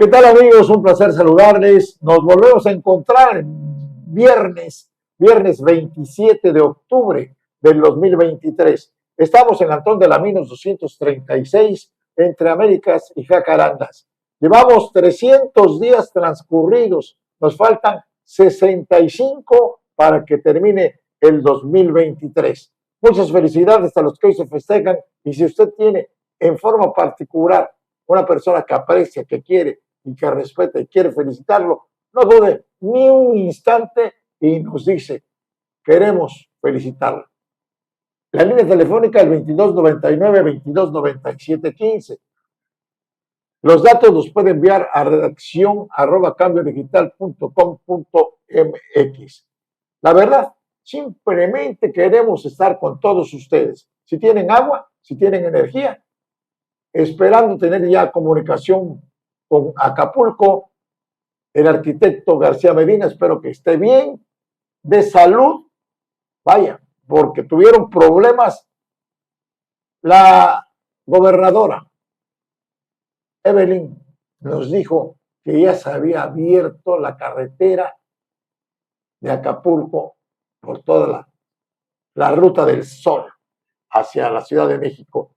¿Qué tal, amigos? Un placer saludarles. Nos volvemos a encontrar el viernes 27 de octubre del 2023. Estamos en Antón de la Minos 236, entre Américas y Jacarandas. Llevamos 300 días transcurridos. Nos faltan 65 para que termine el 2023. Muchas felicidades a los que hoy se festejan. Y si usted tiene en forma particular una persona que aprecia, que quiere y que respeta y quiere felicitarlo, no dude ni un instante y nos dice, queremos felicitarlo. La línea telefónica es el 2299-229715. Los datos los puede enviar a redacción@cambiodigital.com.mx. La verdad, simplemente queremos estar con todos ustedes. Si tienen agua, si tienen energía, esperando tener ya comunicación con Acapulco, el arquitecto García Medina, espero que esté bien, de salud, vaya, porque tuvieron problemas la gobernadora Evelyn nos dijo que ya se había abierto la carretera de Acapulco por toda la ruta del Sol hacia la Ciudad de México.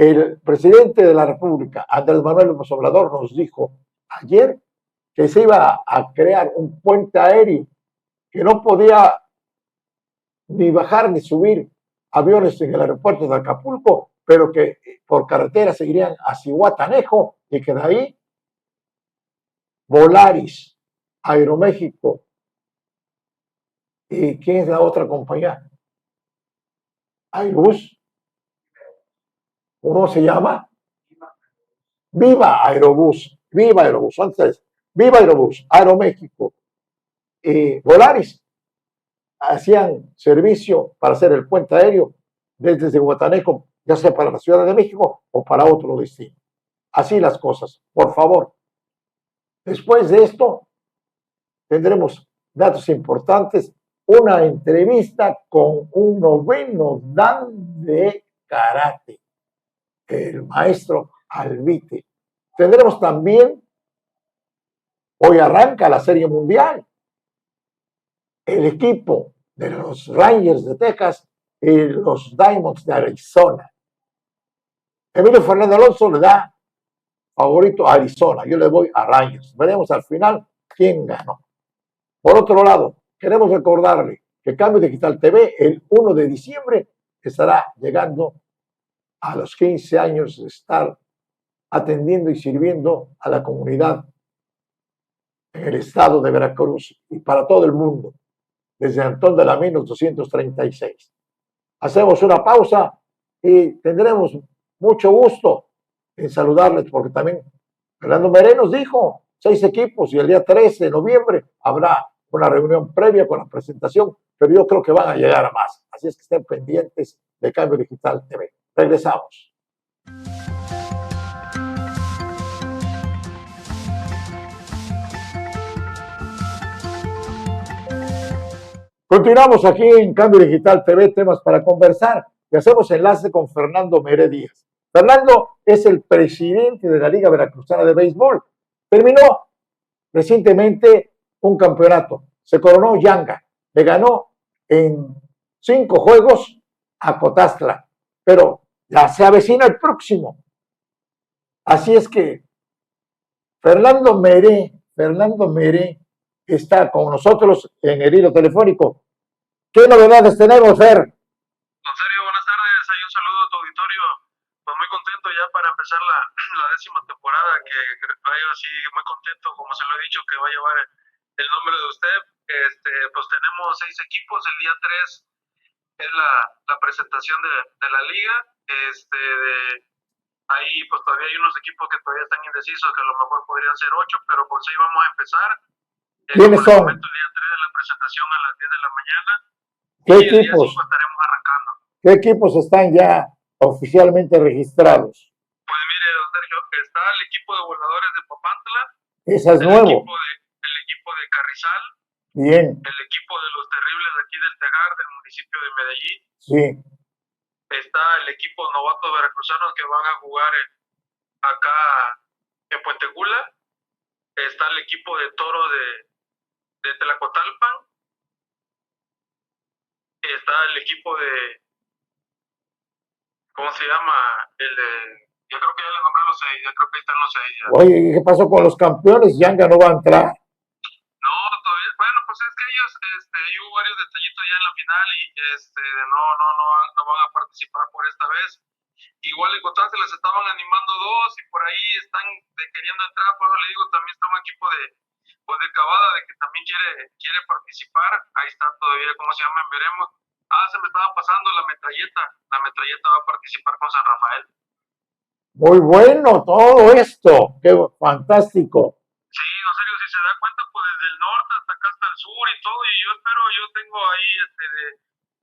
El presidente de la República, Andrés Manuel López Obrador, nos dijo ayer que se iba a crear un puente aéreo que no podía ni bajar ni subir aviones en el aeropuerto de Acapulco, pero que por carretera seguirían a Zihuatanejo y que de ahí Volaris, Aeroméxico y ¿quién es la otra compañía? Aerobús. ¿Cómo se llama? Viva Aerobús, Viva Aerobús, antes, Viva Aerobús, Aeroméxico y Volaris hacían servicio para hacer el puente aéreo desde Zihuatanejo, ya sea para la Ciudad de México o para otro destino. Así las cosas, por favor. Después de esto, tendremos datos importantes, una entrevista con un noveno dan de karate, el maestro Alvite. Tendremos también, hoy arranca la Serie Mundial, el equipo de los Rangers de Texas y los Diamonds de Arizona. Emilio Fernando Alonso le da favorito a Arizona, yo le voy a Rangers. Veremos al final quién ganó. Por otro lado, queremos recordarle que Cambio Digital TV el 1 de diciembre estará llegando a los 15 años de estar atendiendo y sirviendo a la comunidad en el estado de Veracruz y para todo el mundo, desde Antón de la Minos 236. Hacemos una pausa y tendremos mucho gusto en saludarles porque también Fernando Meré nos dijo 6 equipos y el día 13 de noviembre habrá una reunión previa con la presentación, pero yo creo que van a llegar a más. Así es que estén pendientes de Cambio Digital TV. Regresamos. Continuamos aquí en Cambio Digital TV, temas para conversar, y hacemos enlace con Fernando Meré Díaz. Fernando es el presidente de la Liga Veracruzana de Béisbol. Terminó recientemente un campeonato. Se coronó Yanga. Le ganó en 5 juegos a Cotazla. Pero ya se avecina el próximo. Así es que Fernando Meré está con nosotros en el hilo telefónico. ¿Qué novedades tenemos, Fer? Don Sergio, buenas tardes. Hay un saludo a tu auditorio. Pues muy contento ya para empezar la 10ª temporada, que vaya así muy contento, como se lo he dicho, que va a llevar el nombre de usted. Pues tenemos 6 equipos. El día 3 es la presentación de la liga. Ahí pues todavía hay unos equipos que todavía están indecisos, que a lo mejor podrían ser 8, pero pues ahí vamos a empezar. ¿Quiénes son? El día 3 de la presentación a las 10 de la mañana. ¿Qué y equipos? El día 5 estaremos arrancando. ¿Qué equipos están ya oficialmente registrados? Pues mire, don Sergio, está el equipo de Voladores de Papantla. Esa es nuevo. El equipo de Carrizal. Bien. El equipo de los Terribles de aquí del Tegar, del municipio de Medellín. Sí. Está el equipo novatos veracruzanos que van a jugar acá en Puente Gula. está el equipo de Toro de Tlacotalpan, está el equipo de, ¿cómo se llama? Yo creo que ya les nombré los 6, ya creo que ahí están los 6 ya. Oye, ¿y qué pasó con los campeones? Yanga no va a entrar. No, todavía, bueno, pues es que ellos, hubo varios detallitos ya en la final y no van a participar por esta vez. Igual en Cotán se les estaban animando 2 y por ahí están queriendo entrar, por eso le digo, también está un equipo de Cavada de que también quiere participar. Ahí está todavía, ¿cómo se llama? Veremos. Se me estaba pasando la metralleta va a participar con San Rafael. Muy bueno todo esto, qué fantástico. Sí, en serio, si se da cuenta, pues desde el norte hasta acá hasta el sur y todo, y yo tengo ahí,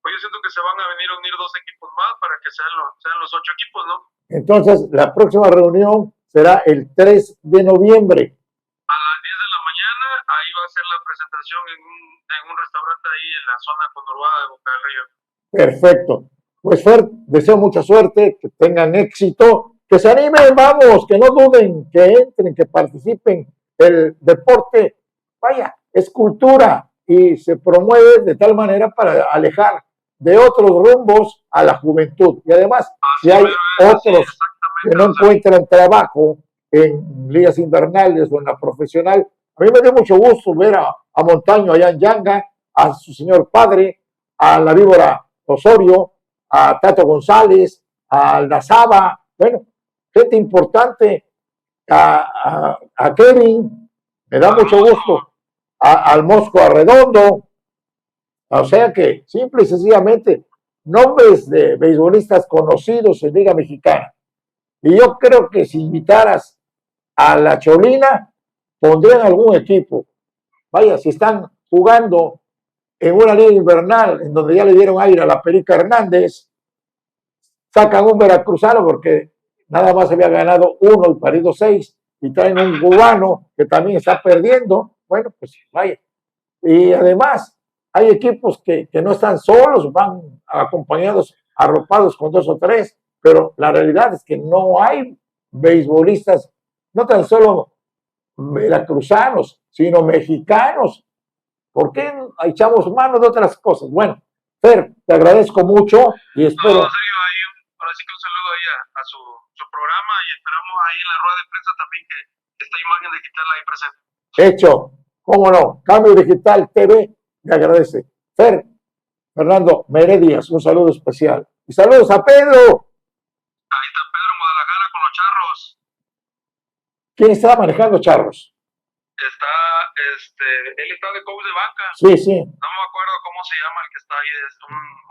pues yo siento que se van a venir a unir 2 equipos más para que sean los 8 equipos, ¿no? Entonces, la próxima reunión será el 3 de noviembre. A las 10 de la mañana, ahí va a ser la presentación en un restaurante ahí en la zona conurbada de Boca del Río. Perfecto. Pues Fer, deseo mucha suerte, que tengan éxito, que se animen, vamos, que no duden, que entren, que participen. El deporte, vaya, es cultura y se promueve de tal manera para alejar de otros rumbos a la juventud. Y además, si hay otros que no encuentran trabajo en ligas invernales o en la profesional, a mí me dio mucho gusto ver a Montaño allá en Yanga, a su señor padre, a la víbora Osorio, a Tato González, a Aldazaba, bueno, gente importante, a Kevin, me da mucho gusto, al Mosco Arredondo, o sea que simple y sencillamente nombres de beisbolistas conocidos en Liga Mexicana. Y yo creo que si invitaras a la Cholina, pondrían algún equipo. Vaya, si están jugando en una liga invernal en donde ya le dieron aire a la Perica Hernández, sacan un veracruzano porque nada más había ganado 1 y perdido 6 y traen un cubano que también está perdiendo. Bueno, pues vaya. Y además hay equipos que no están solos, van acompañados, arropados con 2 o 3, pero la realidad es que no hay beisbolistas, no tan solo veracruzanos, sino mexicanos. ¿Por qué echamos mano de otras cosas? Bueno, Fer, te agradezco mucho y espero... No, serio, ahora sí que un saludo ahí a su programa y esperamos ahí en la rueda de prensa también que esta imagen digital ahí presente. Hecho, cómo no, Cambio Digital TV, me agradece. Fer, Fernando Meredias, un saludo especial. Y saludos a Pedro. Ahí está Pedro en Guadalajara con los charros. ¿Quién está manejando charros? Él está de coach de banca. Sí, sí. No me acuerdo cómo se llama el que está ahí, es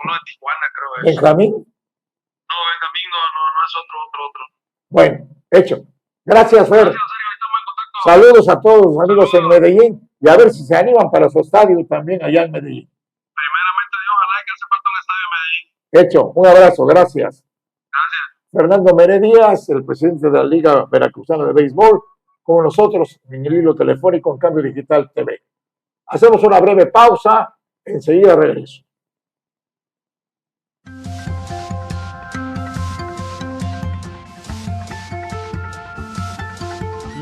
uno de Tijuana, creo. ¿Benjamín? No, Benjamín no es otro. Bueno, hecho. Gracias, Fer. Gracias, serio, ahí estamos en contacto. Saludos a todos los amigos en Medellín y a ver si se animan para su estadio también allá en Medellín. Primeramente, Dios, ojalá que hace falta un estadio en Medellín. Hecho, un abrazo, gracias. Gracias. Fernando Meredias, el presidente de la Liga Veracruzana de Béisbol, con nosotros en el hilo telefónico en Cambio Digital TV. Hacemos una breve pausa, enseguida regreso.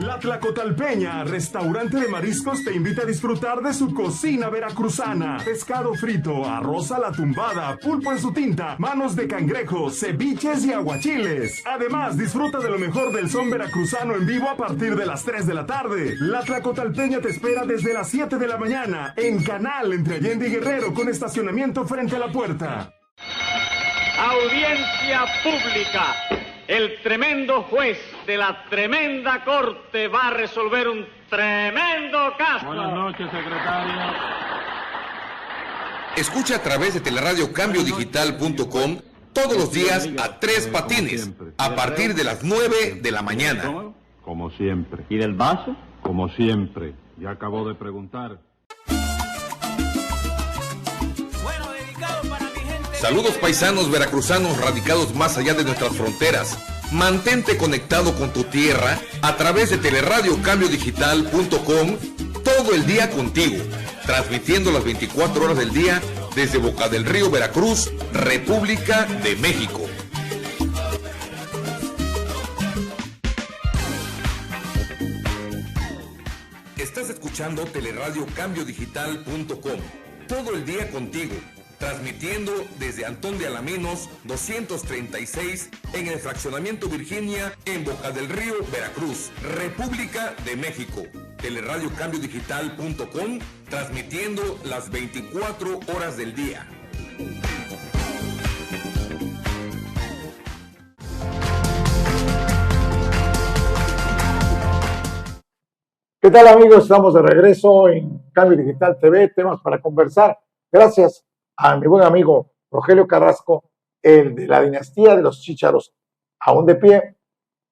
La Tlacotalpeña, restaurante de mariscos, te invita a disfrutar de su cocina veracruzana. Pescado frito, arroz a la tumbada, pulpo en su tinta, manos de cangrejo, ceviches y aguachiles. Además, disfruta de lo mejor del son veracruzano en vivo a partir de las 3 de la tarde. La Tlacotalpeña te espera desde las 7 de la mañana en Canal entre Allende y Guerrero con estacionamiento frente a la puerta. Audiencia pública. El tremendo juez de la tremenda corte va a resolver un tremendo caso. Buenas noches, secretario. Escucha a través de teleradiocambiodigital.com todos los días a Tres Patines, a partir de las 9 de la mañana. Como siempre. ¿Y del vaso? Como siempre. Ya acabó de preguntar. Saludos paisanos veracruzanos radicados más allá de nuestras fronteras. Mantente conectado con tu tierra a través de teleradiocambiodigital.com todo el día contigo, transmitiendo las 24 horas del día desde Boca del Río, Veracruz, República de México. escuchando teleradiocambiodigital.com. Todo el día contigo, transmitiendo desde Antón de Alaminos 236 en el fraccionamiento Virginia en Boca del Río, Veracruz, República de México. teleradiocambiodigital.com, transmitiendo las 24 horas del día. ¿Qué tal, amigos? Estamos de regreso en Cambio Digital TV, temas para conversar. Gracias a mi buen amigo Rogelio Carrasco, el de la dinastía de los Chícharos, aún de pie.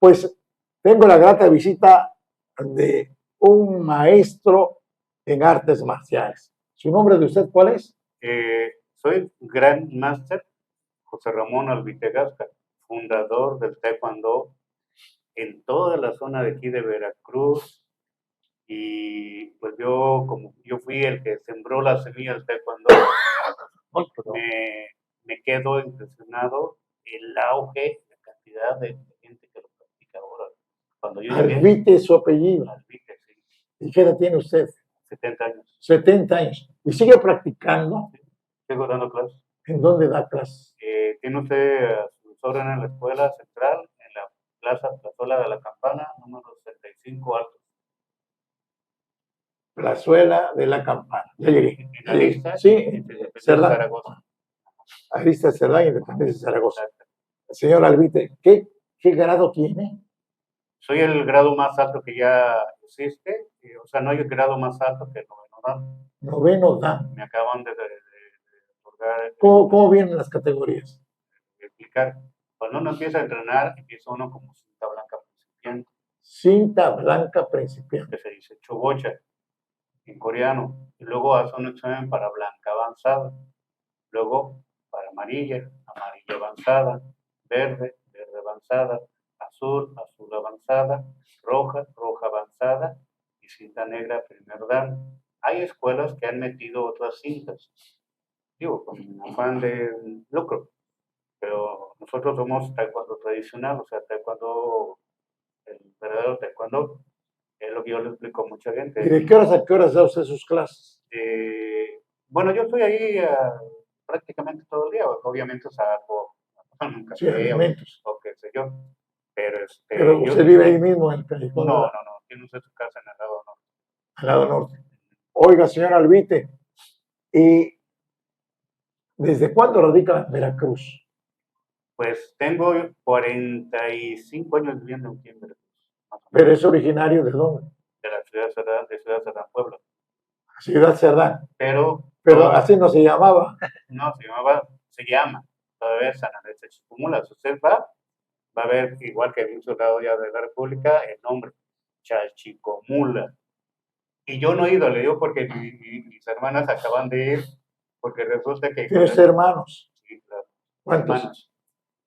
Pues tengo la grata visita de un maestro en artes marciales. ¿Su nombre de usted cuál es? Soy Grand Master José Ramón Albitegasca, fundador del Taekwondo en toda la zona de aquí de Veracruz. Y pues yo fui el que sembró la semilla del Taekwondo, me quedo impresionado el auge, la cantidad de gente que lo practica ahora. Cuando yo llegué, Albite es su apellido. Albite, sí, ¿Y qué edad tiene usted? 70 años. 70 años. ¿Y sigue practicando? Sigo dando clases. ¿En dónde da clases? Tiene usted a sus órdenes en la escuela central, en la plazuela de la Campana, número 65 Alto. Plazuela de la Campana. Ya llegué. En la lista, Sí, Independencia Cerdán. Zaragoza. Arista Cerdán, Independencia de Zaragoza. Señor Albite, ¿qué grado tiene? Soy el grado más alto que ya existe, o sea, no hay grado más alto que el noveno dan. Noveno dan. Me acaban de otorgar, ¿Cómo vienen las categorías? de explicar. Cuando uno empieza a entrenar, empieza uno como cinta blanca principiante, Cinta blanca principiante. que se dice chobocha en coreano, y luego hace un examen para blanca avanzada, luego para amarilla, amarilla avanzada, verde, verde avanzada, azul, azul avanzada, roja, roja avanzada y cinta negra primer dan. Hay escuelas que han metido otras cintas, digo, con afán de lucro, pero nosotros somos taekwondo tradicional, o sea, taekwondo, el verdadero taekwondo, es lo que yo le explico a mucha gente. ¿Y de qué horas a qué horas da usted sus clases? Bueno, yo estoy ahí prácticamente todo el día, obviamente salgo a un Sí, café alimentos. o qué sé yo, pero Pero yo usted vive ahí mismo en el callejón. no, tiene usted su casa en el lado norte. Al lado norte. Oiga, señor Albite, ¿y desde cuándo radica en Veracruz? Pues tengo 45 años viviendo aquí en Veracruz, más o menos, ¿Pero es originario de dónde? de la ciudad de Ciudad Cerdán, Puebla. Ciudad Cerdán. Pero Pero así no se llamaba. no, se llama todavía San Andrés Chachicumula. Si usted va a ver, igual que en muchos lados ya de la República, el nombre, Chachicomula. Y yo no he ido, le digo porque mis hermanas acaban de ir, porque resulta que... ¿Tienes hermanos? Sí, claro, ¿Cuántos? hermanos.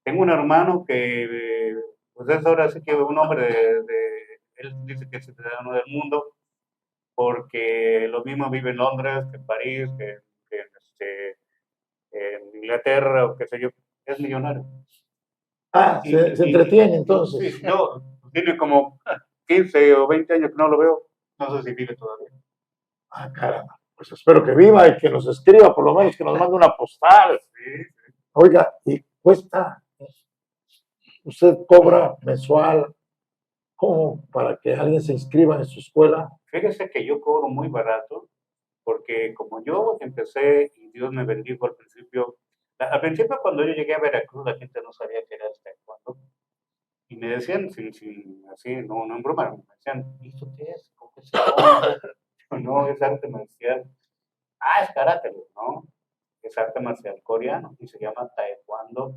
Tengo un hermano que, pues es ahora sí que un hombre él dice que es ciudadano del mundo, porque lo mismo vive en Londres, que en París, que en Inglaterra, o qué sé yo, es millonario. Ah, se entretiene entonces. Sí, no, tiene como 15 o 20 años que no lo veo, no sé si vive todavía. Ah, caramba. Pues espero que viva y que nos escriba, por lo menos que nos mande una postal. Sí. Oiga, ¿y cuesta? ¿Usted cobra mensual? ¿Cómo para que alguien se inscriba en su escuela? Fíjese que yo cobro muy barato, porque como yo empecé y Dios me bendijo al principio cuando yo llegué a Veracruz la gente no sabía qué era el taekwondo y me decían, así, no en broma, me decían, ¿y esto qué es? ¿Cómo que se llama? No, es arte marcial. Ah, es karate, ¿no? Es arte marcial coreano y se llama taekwondo.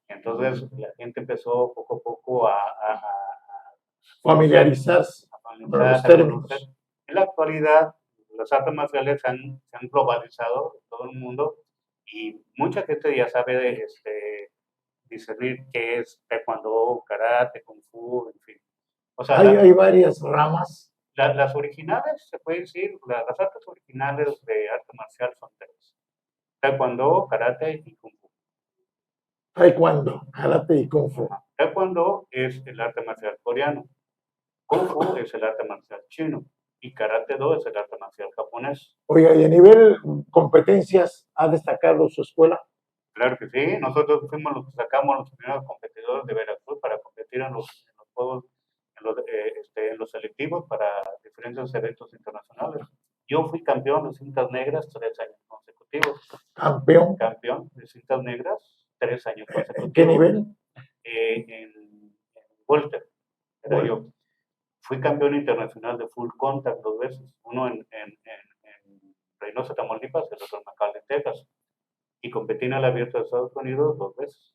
Entonces la gente empezó poco a poco a Familiarizarse con los términos. En la actualidad, las artes marciales se han globalizado en todo el mundo y mucha gente ya sabe discernir qué es taekwondo, karate, kung fu, en fin. O sea, Hay varias ramas. las originales, se puede decir, las artes originales de arte marcial son tres: taekwondo, karate y kung fu. Taekwondo, karate y kung fu. Taekwondo es el arte marcial coreano. Kung fu es el arte marcial chino. y Karate Do es el arte marcial japonés. Oiga, y a nivel competencias, ¿ha destacado su escuela? Claro que sí, nosotros fuimos los que sacamos los primeros competidores de Veracruz para competir en los juegos, en los selectivos para diferentes eventos internacionales. Yo fui campeón de cintas negras 3 años consecutivos. Campeón. Campeón de cintas negras 3 años consecutivos. ¿En qué nivel? En Welter, era yo. Fui campeón internacional de full contact 2 veces, uno en Reynosa, Tamaulipas, el otro en McAllen, Texas. Y competí en el abierto de Estados Unidos 2 veces.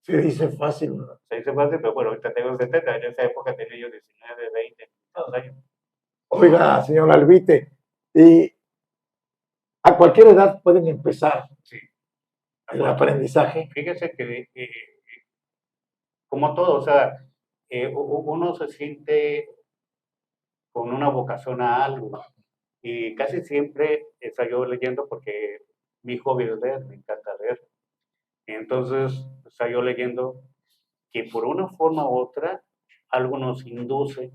Se dice fácil, ¿no? Se dice fácil, pero bueno, ahorita tengo 70, en esa época tenía yo 19, 20, 22 años. Oiga, señor Albite, y a cualquier edad pueden empezar Sí. el aprendizaje. Fíjese que, como todo, o sea, uno se siente con una vocación a algo. Y casi siempre estoy yo leyendo porque mi hobby es leer, me encanta leer. Entonces, estoy yo leyendo que por una forma u otra algo nos induce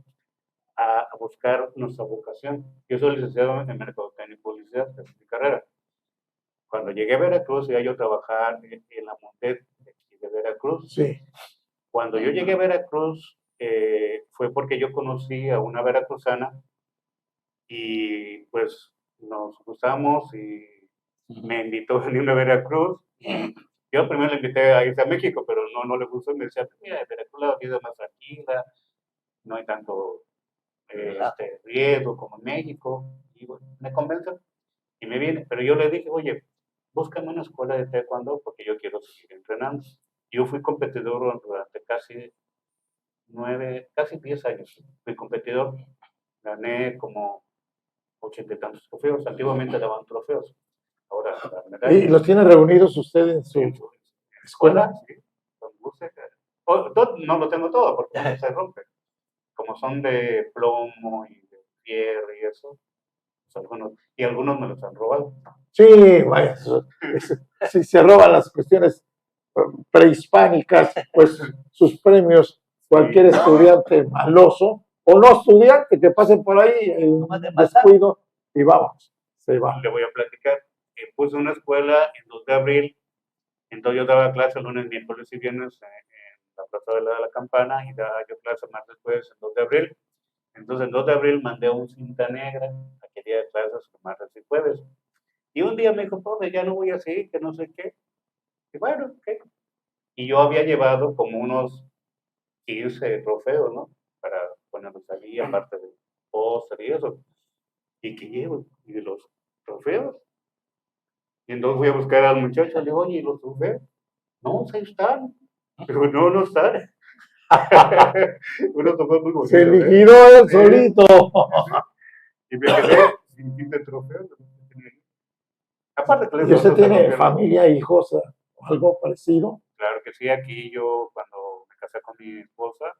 a buscar nuestra vocación. Yo soy licenciado en Mercadotecnia y Publicidad, es mi carrera. Cuando llegué a Veracruz, iba yo a trabajar en la Montet de Veracruz. Sí. Cuando yo llegué a Veracruz, fue porque yo conocí a una veracruzana y pues nos gustamos y me invitó a venir a Veracruz. Yo primero le invité a irse a México, pero no le gustó. Me decía, mira, en Veracruz la vida es más tranquila, no hay tanto riesgo como en México. Y bueno, me convenció y me viene. Pero yo le dije, oye, búscame una escuela de taekwondo porque yo quiero seguir entrenando. Yo fui competidor durante casi 10 años. Fui competidor, gané como 80 y tantos trofeos. Antiguamente daban trofeos. Ahora, ¿Y los tiene reunidos usted en su escuela? Sí, con luces. No lo tengo todo porque no se rompe. Como son de plomo y de fierro y eso, pues algunos me los han robado. Sí, vaya, si se roban las cuestiones prehispánicas, pues sus premios, cualquier estudiante maloso o no estudiante que pase por ahí, el descuido y vamos, se va. Le voy a platicar. Puse una escuela en 2 de abril, entonces yo daba clase lunes, miércoles y viernes en la Plaza de la Campana y daba yo clase martes, jueves en 2 de abril. Entonces en 2 de abril mandé un cinta negra a que diera clases martes y jueves. Y un día me dijo, profe, ya no voy a seguir, que no sé qué. Y bueno, ¿qué? Y yo había llevado como unos 15 trofeos, ¿no? Para ponerlos allí, aparte del póster y eso. ¿Y qué llevo? ¿Y de los trofeos? Y entonces voy a buscar al muchacho, le digo, oye, ¿y los trofeos? No, ahí están. Pero no están. Uno trofeo muy bonito. Se liquidó él solito. Y me quedé sin 15 trofeos. Aparte que ¿Y usted tiene familia, hijos o algo parecido? Claro que sí, aquí yo cuando me casé con mi esposa,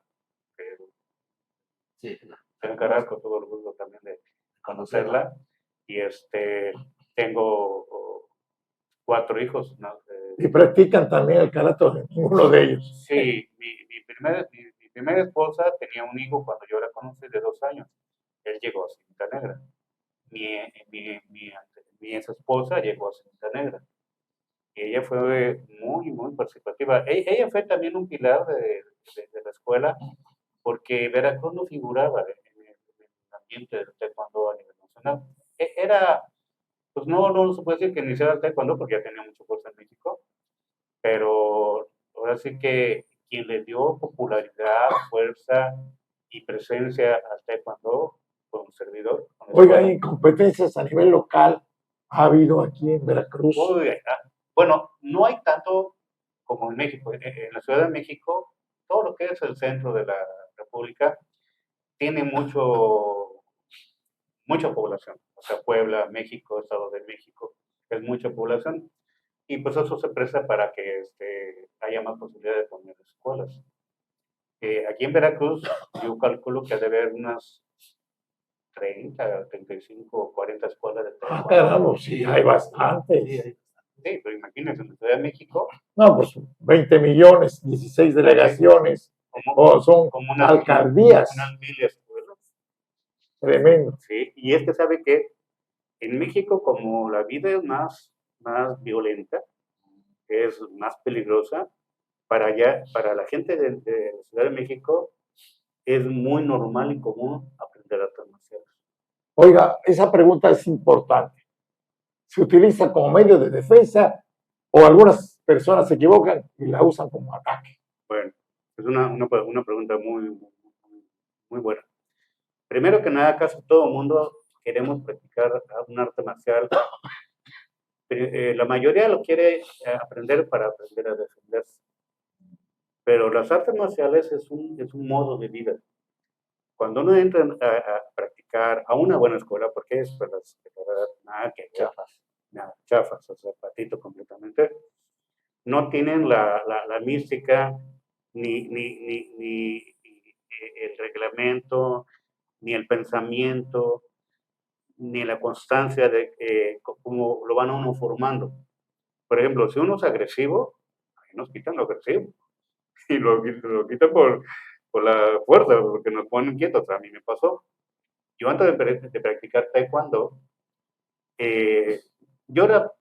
tengo Carrasco, todo el gusto también de conocerla, y tengo 4 hijos, ¿no? Y practican también el karate, ninguno de ellos. Sí, mi primera esposa tenía un hijo cuando yo la conocí de 2 años, él llegó a cinta negra, mi ex esposa llegó a cinta negra. Y ella fue muy participativa. Ella fue también un pilar de la escuela, porque Veracruz no figuraba en el ambiente del taekwondo a nivel nacional. Era, pues no se puede decir que iniciara el taekwondo, porque ya tenía mucho fuerza en México, pero ahora sí que quien le dio popularidad, fuerza y presencia al taekwondo fue un servidor. Oiga, ¿y competencias a nivel local ha habido aquí en Veracruz? Bueno, no hay tanto como en México. En la Ciudad de México, todo lo que es el centro de la República tiene mucha población. O sea, Puebla, México, Estado de México, es mucha población. Y pues eso se presta para que haya más posibilidad de poner escuelas. Aquí en Veracruz, yo calculo que debe haber unas 30, 35, 40 escuelas de taekwondo. Caramba, sí, hay bastante. Sí, pero imagínense, en la Ciudad de México. No, pues 20 millones, 16 delegaciones, son como alcaldías. Unas 1000 escuelas. Tremendo. Sí, y es que sabe que en México, como la vida es más violenta, es más peligrosa, para allá, para la gente de la Ciudad de México, es muy normal y común aprender artes marciales. Oiga, esa pregunta es importante. ¿Se utiliza como medio de defensa o algunas personas se equivocan y la usan como ataque? Bueno, es una pregunta muy buena. Primero que nada, casi todo el mundo queremos practicar un arte marcial. La mayoría lo quiere aprender para aprender a defenderse. Pero las artes marciales es un modo de vida. Cuando uno entra a practicar a una buena escuela, porque es escuelas de verdad nada que nada chafas, o sea, patito completamente, no tienen la mística, ni el reglamento, ni el pensamiento, ni la constancia de cómo lo van a uno formando. Por ejemplo, si uno es agresivo, ahí nos quitan lo agresivo y lo quitan por la fuerza, porque nos ponen quietos. A mí me pasó. Yo antes de practicar taekwondo, yo era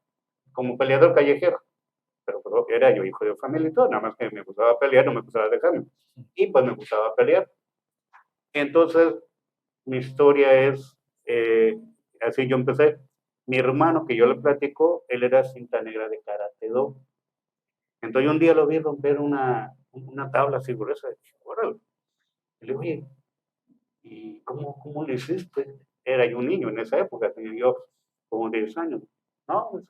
como peleador callejero, pero era yo hijo de familia y todo, nada más que me gustaba pelear, no me gustaba dejarme. Y pues me gustaba pelear. Entonces, mi historia es, así yo empecé. Mi hermano, que yo le platico, él era cinta negra de Karate Do. Entonces, yo un día lo vi romper una tabla así gruesa. Órale. Y le digo, oye, ¿y cómo lo hiciste? Era yo un niño en esa época, tenía yo como 10 años. No, pues,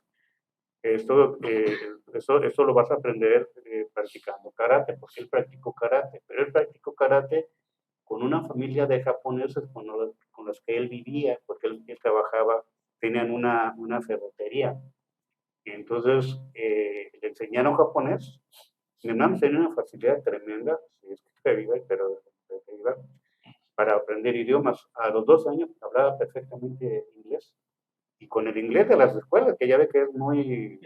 esto lo vas a aprender practicando karate, porque él practicó karate, pero él practicó karate con una familia de japoneses con los que él vivía, porque él trabajaba, tenían una ferretería. Y entonces le enseñaron japonés. Mi hermano tenía una facilidad tremenda, si es que viva, pero viva, para aprender idiomas. A los 2 años hablaba perfectamente inglés. Y con el inglés de las escuelas, que ya ve que es muy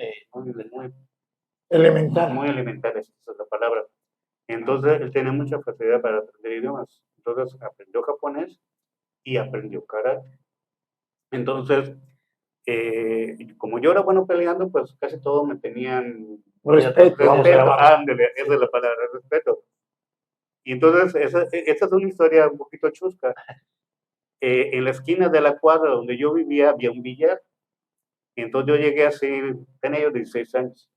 Elemental. muy elemental, esa es la palabra. Entonces, él tenía mucha facilidad para aprender idiomas. Entonces, aprendió japonés y aprendió karate. Entonces, como yo era bueno peleando, pues casi todos me tenían Respeto, vamos a respeto. llamarlo. Ándale, esa es la palabra, respeto. Y entonces, esa es una historia un poquito chusca. En la esquina de la cuadra donde yo vivía había un billar. Entonces yo llegué así, tenía yo 16 años.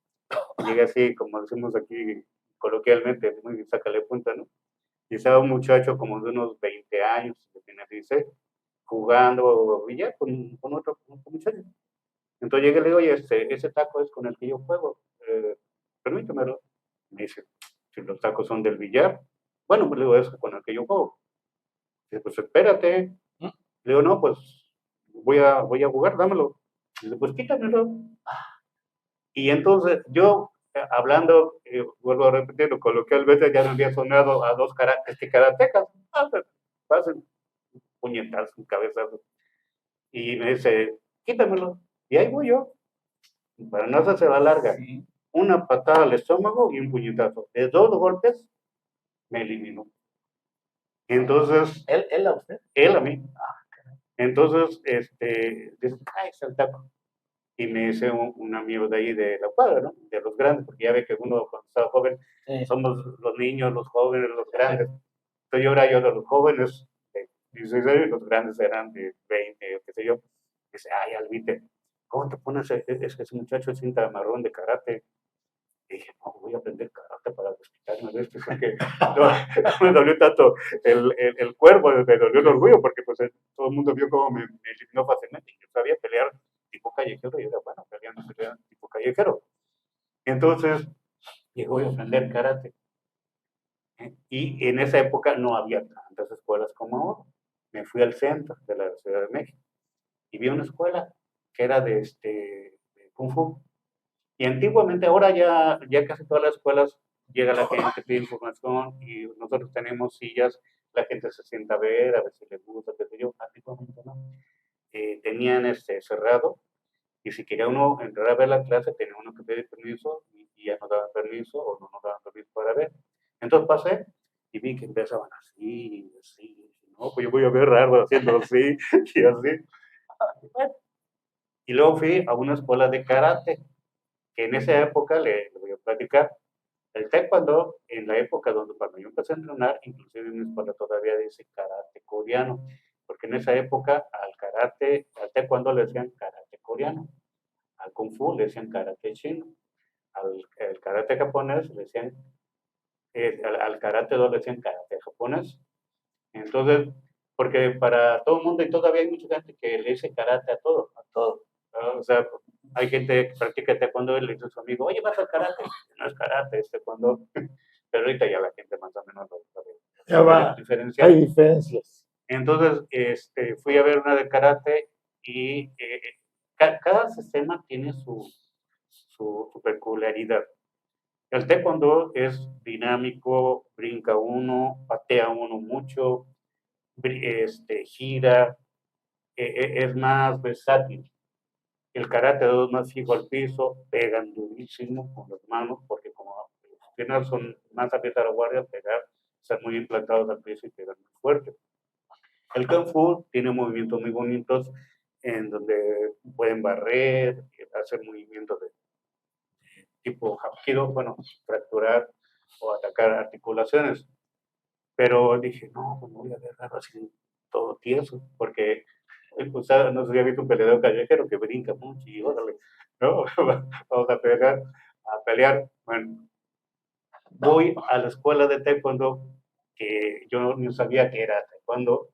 Llegué así, como decimos aquí coloquialmente, muy sácale punta, ¿no? Y estaba un muchacho como de unos 20 años, que tenía 16, jugando billar con otro muchacho. Entonces llegué y le digo, oye, ese taco es con el que yo juego, permítemelo. Me dice, si los tacos son del billar, bueno, pues le digo, es con el que yo juego. Dice, pues espérate. Le digo, no, pues voy a jugar, dámelo. Dice, pues quítamelo. Y entonces yo, hablando, vuelvo a repetirlo, coloquialmente ya me había sonado a dos karatecas. Pasen puñetazos, un cabezazo. Y me dice, quítamelo. Y ahí voy yo. Para no hacerse la larga, una patada al estómago y un puñetazo. De 2 golpes me eliminó. Entonces, ¿Él a usted? él a mí. Entonces, dice, ay, es el taco. Y me dice un amigo de ahí de la cuadra, ¿no? De los grandes, porque ya ve que uno cuando estaba joven, somos los niños, los jóvenes, los grandes. Entonces yo era yo de los jóvenes, de 16 años, y los grandes eran de 20, o qué sé yo. Dice, ay, Alvite, ¿cómo te pones ese muchacho de cinta marrón de karate? Y dije, no, voy a aprender karate para desquitarme de esto, porque no me dolió tanto el cuerpo, me dolió el orgullo, porque pues todo el mundo vio cómo me eliminó fácilmente. Yo sabía pelear tipo callejero y era bueno peleando tipo callejero. Entonces, llegó a aprender karate. Y en esa época no había tantas escuelas como ahora. Me fui al centro de la Ciudad de México y vi una escuela que era de Kung Fu. Y antiguamente, ahora ya casi todas las escuelas llega la gente, pide información y nosotros tenemos sillas, la gente se sienta a ver si les gusta, qué sé yo. Antiguamente no. Tenían cerrado y si quería uno entrar a ver la clase, tenía uno que pedir permiso y ya no daban permiso o no daban permiso para ver. Entonces pasé y vi que empezaban así, no, pues yo voy a ver raro haciendo así y así. Bueno, y luego fui a una escuela de karate, que en esa época, le voy a platicar, el taekwondo, en la época donde cuando yo empecé a entrenar, inclusive en mi escuela todavía dice karate coreano, porque en esa época al taekwondo le decían karate coreano, al kung fu le decían karate chino, al karate japonés le decían, al karate do le decían karate japonés. Entonces, porque para todo el mundo y todavía hay mucha gente que le dice karate a todo. A todo. ¿No? O sea, hay gente que practica taekwondo y le dice a su amigo, oye, vas al karate. No es karate, es taekwondo. Pero ahorita ya la gente más o menos lo sabe Ya va. diferenciar. Hay diferencias. Entonces, fui a ver una de karate y cada sistema tiene su peculiaridad. El taekwondo es dinámico, brinca uno, patea uno mucho, gira, es más versátil. El karate es más fijo al piso, pegan durísimo con las manos, porque como las piernas son más abiertas a la guardia, pegar, están muy implantados al piso y pegan muy fuerte. El kung fu tiene movimientos muy bonitos en donde pueden barrer, hacer movimientos de tipo hapkido, bueno, fracturar o atacar articulaciones. Pero dije, no, pues voy a agarrar así todo tieso, porque pues, no sé si ha visto un peleador callejero que brinca mucho y órale, ¿no? Vamos a pelear. Bueno, voy a la escuela de taekwondo, que yo no sabía que era taekwondo,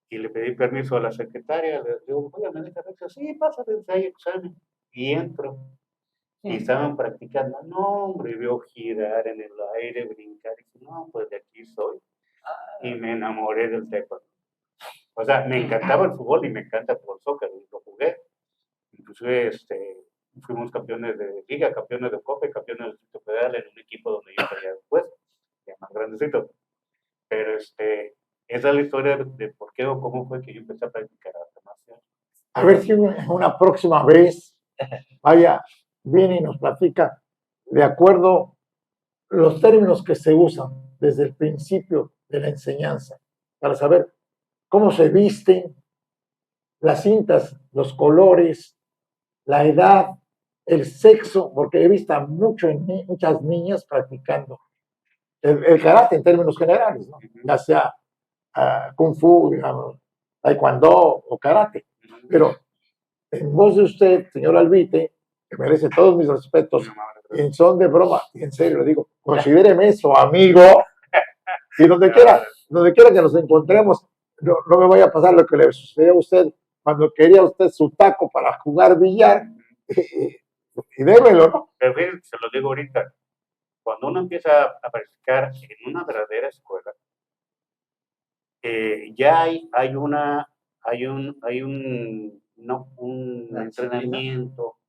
y le pedí permiso a la secretaria, le digo, oiga, me deja ver, sí, pásate, hay examen, y entro. Y estaban practicando, no, hombre, veo girar en el aire, brincar, y dije, no, pues de aquí soy. Y me enamoré del taekwondo. O sea, me encantaba el fútbol y me encanta el soccer, y lo jugué. Inclusive fuimos campeones de liga, campeones de copa y campeones del Distrito Federal en un equipo donde yo salía después, ya más grandecito. Pero esa es la historia de por qué o cómo fue que yo empecé a practicar arte marcial. A ver si una próxima vez, vaya, viene y nos platica de acuerdo los términos que se usan desde el principio de la enseñanza, para saber cómo se visten, las cintas, los colores, la edad, el sexo, porque he visto muchas niñas practicando el karate en términos generales, ¿no? Ya sea kung fu, digamos, taekwondo o karate. Pero en voz de usted, señor Albite, que merece todos mis respetos, en son de broma, y en serio le digo, considéreme su amigo, y donde quiera que nos encontremos, no me vaya a pasar lo que le sucedió a usted cuando quería usted su taco para jugar billar, y démelo, ¿no? Pero fíjense, se lo digo ahorita, cuando uno empieza a practicar en una verdadera escuela, ya hay un entrenamiento,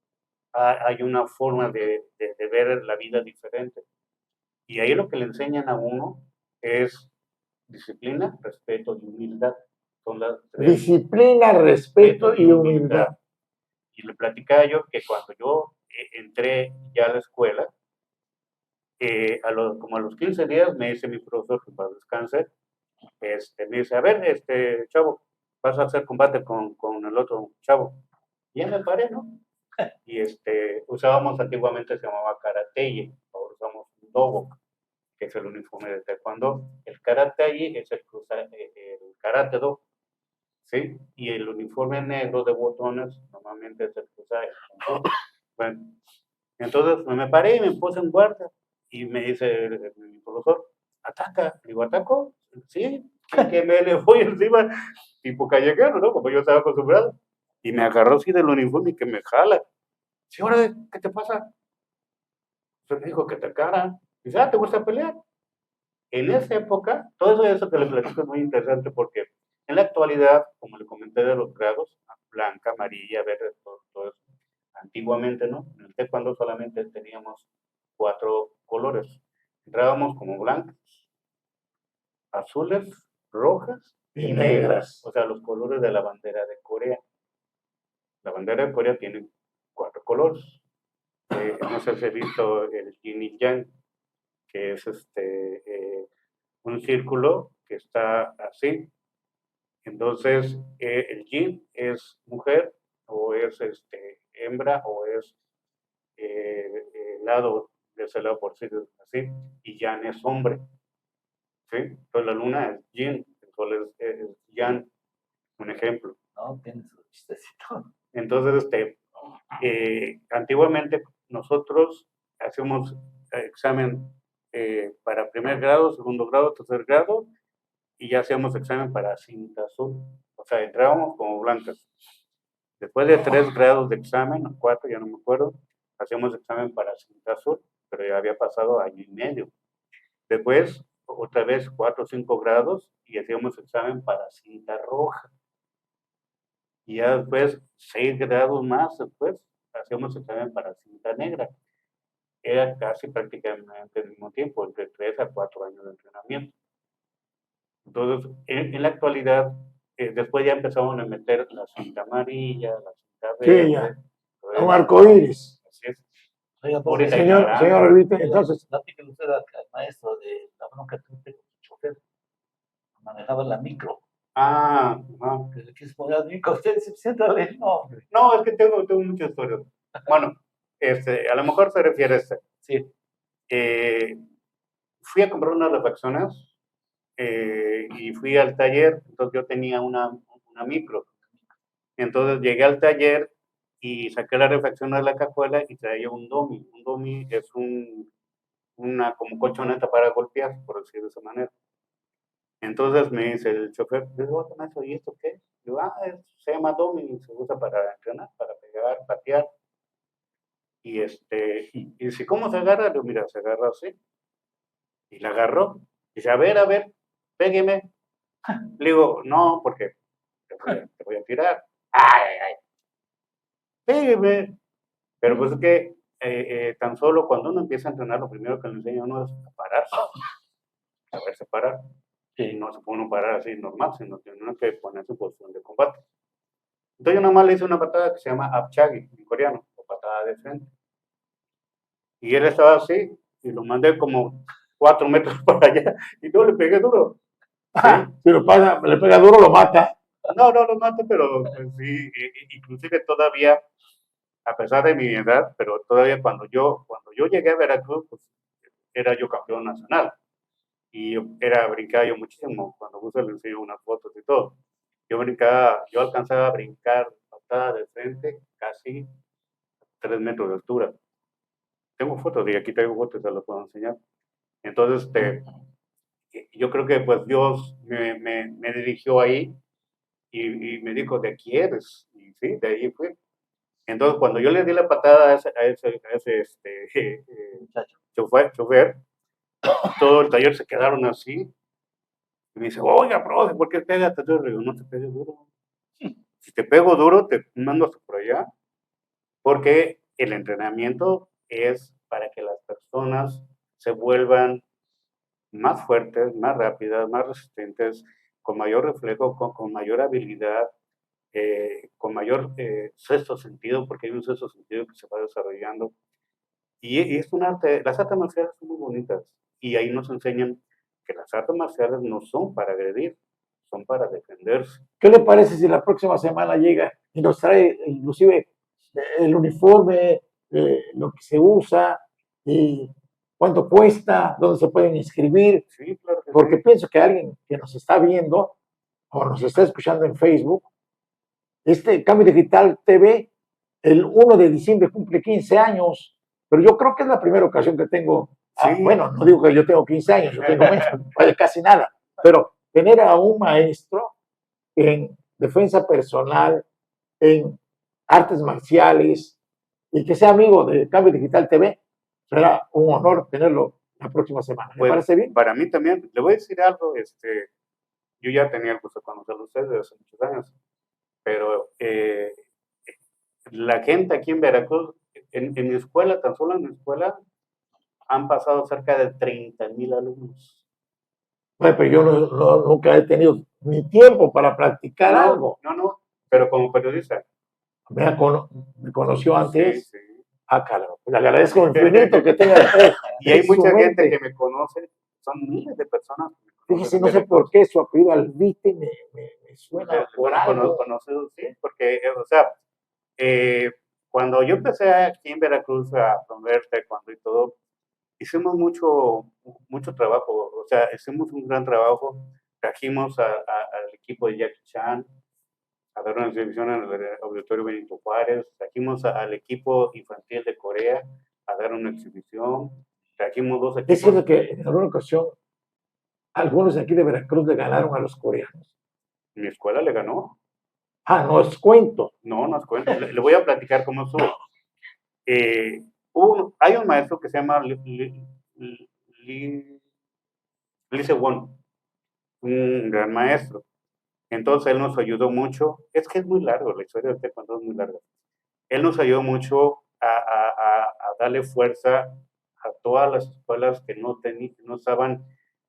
hay una forma de ver la vida diferente. Y ahí lo que le enseñan a uno es disciplina, respeto y humildad. Son las tres. Disciplina, respeto y humildad. Y le platicaba yo que cuando yo entré ya a la escuela, como a los 15 días me dice mi profesor, que para descansar, me dice, a ver, chavo, vas a hacer combate con el otro chavo. Y ya me paré, ¿no? Y usábamos antiguamente, se llamaba karateye, ahora usamos un dobok, que es el uniforme de taekwondo. El karateye es el karate do, ¿sí? Y el uniforme negro de botones normalmente es el cruzado. Bueno, entonces me paré y me puse en guardia y me dice mi profesor, ataca. Digo, ¿ataco? Sí, que me le voy encima, tipo callejero, ¿no? Como yo estaba acostumbrado. Y me agarró así del uniforme y que me jala. Sí, ahora, ¿qué te pasa? Pues me dijo que te cara. Dice, ¿te gusta pelear? En esa época, todo eso que le platico es muy interesante porque en la actualidad, como le comenté de los grados, blanca, amarilla, verde, todo eso, antiguamente, ¿no? En el taekwondo solamente teníamos 4 colores. Entrábamos como blancas, azules, rojas y negras. O sea, los colores de la bandera de Corea. La bandera de Corea tiene 4 colores. No sé si he visto el yin y yang, que es un círculo que está así, Entonces, el yin es mujer, o es hembra, o es lado de ese lado, por decirlo así, y yang es hombre. ¿Sí? Entonces, la luna es yin, el sol es yang, un ejemplo. No, tiene su chistecito. Entonces, antiguamente nosotros hacíamos examen para primer grado, segundo grado, tercer grado, y ya hacíamos examen para cinta azul. O sea, entrábamos como blancas. Después de 3 grados de examen, o 4, ya no me acuerdo, hacíamos examen para cinta azul, pero ya había pasado año y medio. Después, otra vez 4 o 5 grados, y hacíamos examen para cinta roja. Y ya después, 6 grados más después, hacíamos examen para cinta negra. Era casi prácticamente el mismo tiempo, entre 3 a 4 años de entrenamiento. Entonces, en la actualidad, después ya empezamos a meter la cinta amarilla, la cinta verde. Sí, ya. Un arco iris. Así es. Oiga, Ahorita Señor Elvite, entonces, platíquele usted al maestro de la bronca que tuve con su chofer. Manejaba la micro. Ah, no. Que le quiso poner la micro. Usted se sienta bien. No, hombre. No, es que tengo muchas historias. Bueno, a lo mejor se refiere a este. Sí. Fui a comprar unas refacciones y fui al taller, entonces yo tenía una micro. Entonces llegué al taller y saqué la refacción de la cajuela y traía un domi. Un domi es una como colchoneta para golpear, por decirlo de esa manera. Entonces me dice el chofer, ¿y esto qué? Yo, se llama domi, se usa para entrenar, para pegar, patear. Y dice, ¿cómo se agarra? Yo, mira, se agarra así. Y la agarró. Dice, a ver, pégueme. Le digo, no, porque te voy a tirar. Ay. Pégueme. Pero pues es que tan solo cuando uno empieza a entrenar, lo primero que le enseña a uno es a pararse. Saberse parar. Y no se puede uno parar así normal, sino que uno que ponerse en posición de combate. Entonces yo nada más le hice una patada que se llama apchagi en coreano, o patada de frente. Y él estaba así, y lo mandé como 4 metros para allá, y no le pegué duro. si le pega duro, lo mata. No lo mato, pero pues, sí, inclusive todavía, a pesar de mi edad, pero todavía cuando yo llegué a Veracruz, pues era yo campeón nacional. Y brincaba yo muchísimo, cuando gusta le enseño unas fotos y todo. Yo alcanzaba a brincar patada de frente casi 3 metros de altura. Tengo fotos, y aquí tengo fotos, se las puedo enseñar. Entonces, yo creo que pues Dios me dirigió ahí y me dijo, ¿de aquí eres? Y sí, de ahí fue. Entonces, cuando yo le di la patada a ese chofer, todo el taller se quedaron así. Y me dice, oiga, profe, ¿por qué pegas? Yo le digo, no te pegues duro. Si te pego duro, te mando hasta por allá. Porque el entrenamiento es para que las personas se vuelvan más fuertes, más rápidas, más resistentes, con mayor reflejo, con mayor habilidad, con mayor sexto sentido, porque hay un sexto sentido que se va desarrollando. Y es un arte, las artes marciales son muy bonitas, y ahí nos enseñan que las artes marciales no son para agredir, son para defenderse. ¿Qué le parece si la próxima semana llega y nos trae inclusive el uniforme, lo que se usa y cuánto cuesta, dónde se pueden inscribir? Sí, claro que Porque sí. pienso que alguien que nos está viendo o nos está escuchando en Facebook, Cambio Digital TV, el 1 de diciembre cumple 15 años, pero yo creo que es la primera ocasión que tengo, Sí. bueno, no digo que yo tengo 15 años, yo tengo menos, vaya, casi nada, pero tener a un maestro en defensa personal, en artes marciales, y que sea amigo de Cambio Digital TV, será un honor tenerlo la próxima semana. ¿Me Pues, parece bien? para mí también, le voy a decir algo, yo ya tenía el gusto de conocer a ustedes desde hace muchos años, pero la gente aquí en Veracruz, en mi escuela, tan solo en mi escuela, han pasado cerca de 30,000 alumnos. Bueno, pero yo nunca he tenido ni tiempo para practicar algo. No, pero como periodista. Me conoció antes. Sí. Caramba, le agradezco infinito que tenga usted Y hay en su mucha gente mente. que me conoce, son miles de personas que me Fíjese, no sé por qué su apellido Albite me suena por algo. Conocido, sí, porque, o sea, cuando yo empecé aquí en Veracruz a aprender taekwondo y todo, hicimos mucho trabajo, o sea, hicimos un gran trabajo, trajimos al equipo de Jackie Chan a dar una exhibición en el Auditorio Benito Juárez, trajimos al equipo infantil de Corea a dar una exhibición, trajimos 2 equipos. Es cierto que en alguna ocasión algunos de aquí de Veracruz le ganaron a los coreanos. Mi escuela le ganó. Ah, no es cuento. No es cuento. Le voy a platicar cómo estuvo. Hay un maestro que se llama Lee Se-won, un gran maestro. Entonces él nos ayudó mucho. Es que es muy largo, la historia de taekwondo es muy larga. Él nos ayudó mucho a darle fuerza a todas las escuelas que no estaban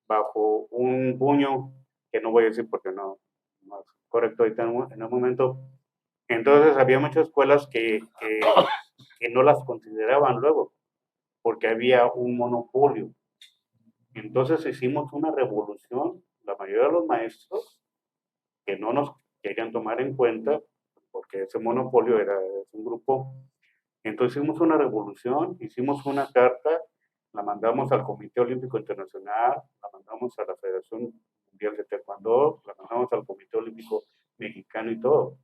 bajo un puño, que no voy a decir porque no es correcto ahorita en un momento. Entonces había muchas escuelas que no las consideraban luego, porque había un monopolio. Entonces hicimos una revolución, la mayoría de los maestros que no nos querían tomar en cuenta, porque ese monopolio era un grupo. Entonces hicimos una revolución, hicimos una carta, la mandamos al Comité Olímpico Internacional, la mandamos a la Federación Mundial de Taekwondo, la mandamos al Comité Olímpico Mexicano y todo.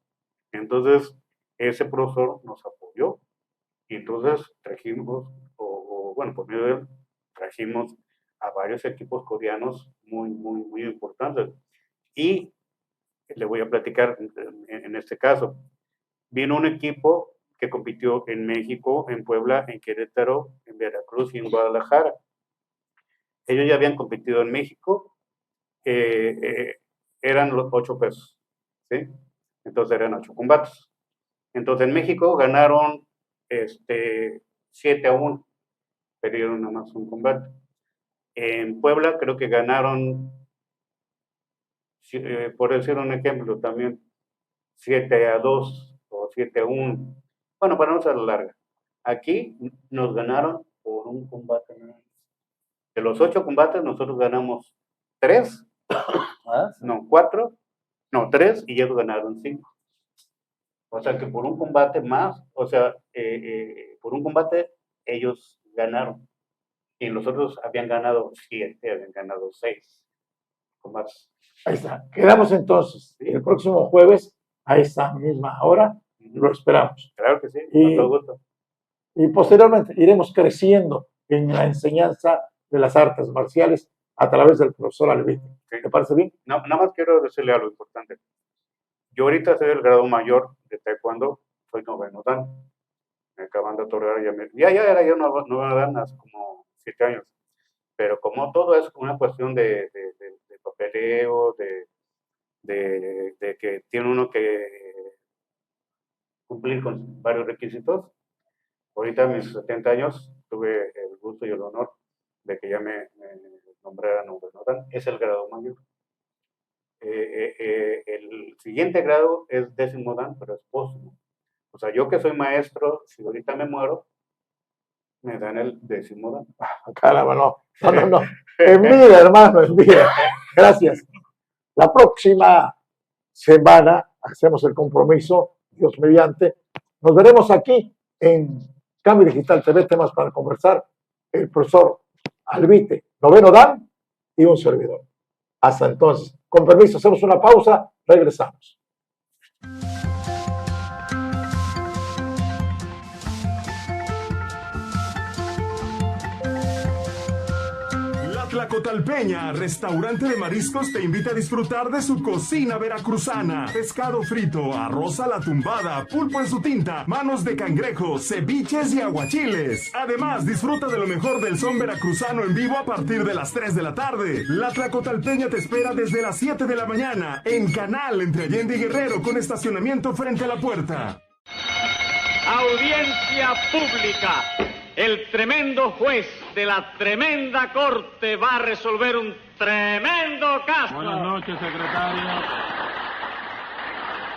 Entonces, ese profesor nos apoyó y entonces trajimos, por medio de él, trajimos a varios equipos coreanos muy importantes. Y le voy a platicar en este caso. Vino un equipo que compitió en México, en Puebla, en Querétaro, en Veracruz y en Guadalajara. Ellos ya habían competido en México, eran los 8 pesos, ¿sí? Entonces eran 8 combates. Entonces en México ganaron 7-1, perdieron nada más un combate. En Puebla creo que ganaron, por decir un ejemplo también, 7-2 o 7-1. Bueno, para no ser larga. Aquí nos ganaron por un combate. De los 8 combates, nosotros ganamos 3, no, 4, no, 3, y ellos ganaron 5. O sea que por un combate más, o sea, por un combate ellos ganaron. Y los otros habían ganado 7, habían ganado 6 combates. Ahí está. Quedamos entonces el próximo jueves a esta misma hora. Lo esperamos. Claro que sí, con todo gusto. Y posteriormente iremos creciendo en la enseñanza de las artes marciales a través del profesor Albite. ¿Te parece bien? No, nada más quiero decirle algo importante. Yo ahorita soy del grado mayor de taekwondo, soy noveno dan. Me acaban de otorgar, ya era yo noveno dan hace como 7 años. Pero como todo es una cuestión de papeleo, de que tiene uno que cumplir con varios requisitos. Ahorita a mis 70 años tuve el gusto y el honor de que ya me nombraran noveno dan. Es el grado mayor. El siguiente grado es 10º dan, pero es póstumo. O sea, yo que soy maestro, si ahorita me muero, me dan el 10º dan. Caramba, no. En vida, hermano, en vida. Gracias. La próxima semana hacemos el compromiso, Dios mediante. Nos veremos aquí en Cambio Digital TV, temas para conversar. El profesor Albite, noveno dan y un servidor. Hasta entonces. Con permiso, hacemos una pausa, regresamos. La Tlacotalpeña, restaurante de mariscos, te invita a disfrutar de su cocina veracruzana. Pescado frito, arroz a la tumbada, pulpo en su tinta, manos de cangrejo, ceviches y aguachiles. Además, disfruta de lo mejor del son veracruzano en vivo a partir de las 3 de la tarde. La Tlacotalpeña te espera desde las 7 de la mañana en Canal entre Allende y Guerrero con estacionamiento frente a la puerta. Audiencia pública. El tremendo juez de la tremenda corte va a resolver un tremendo caso. Buenas noches, secretario.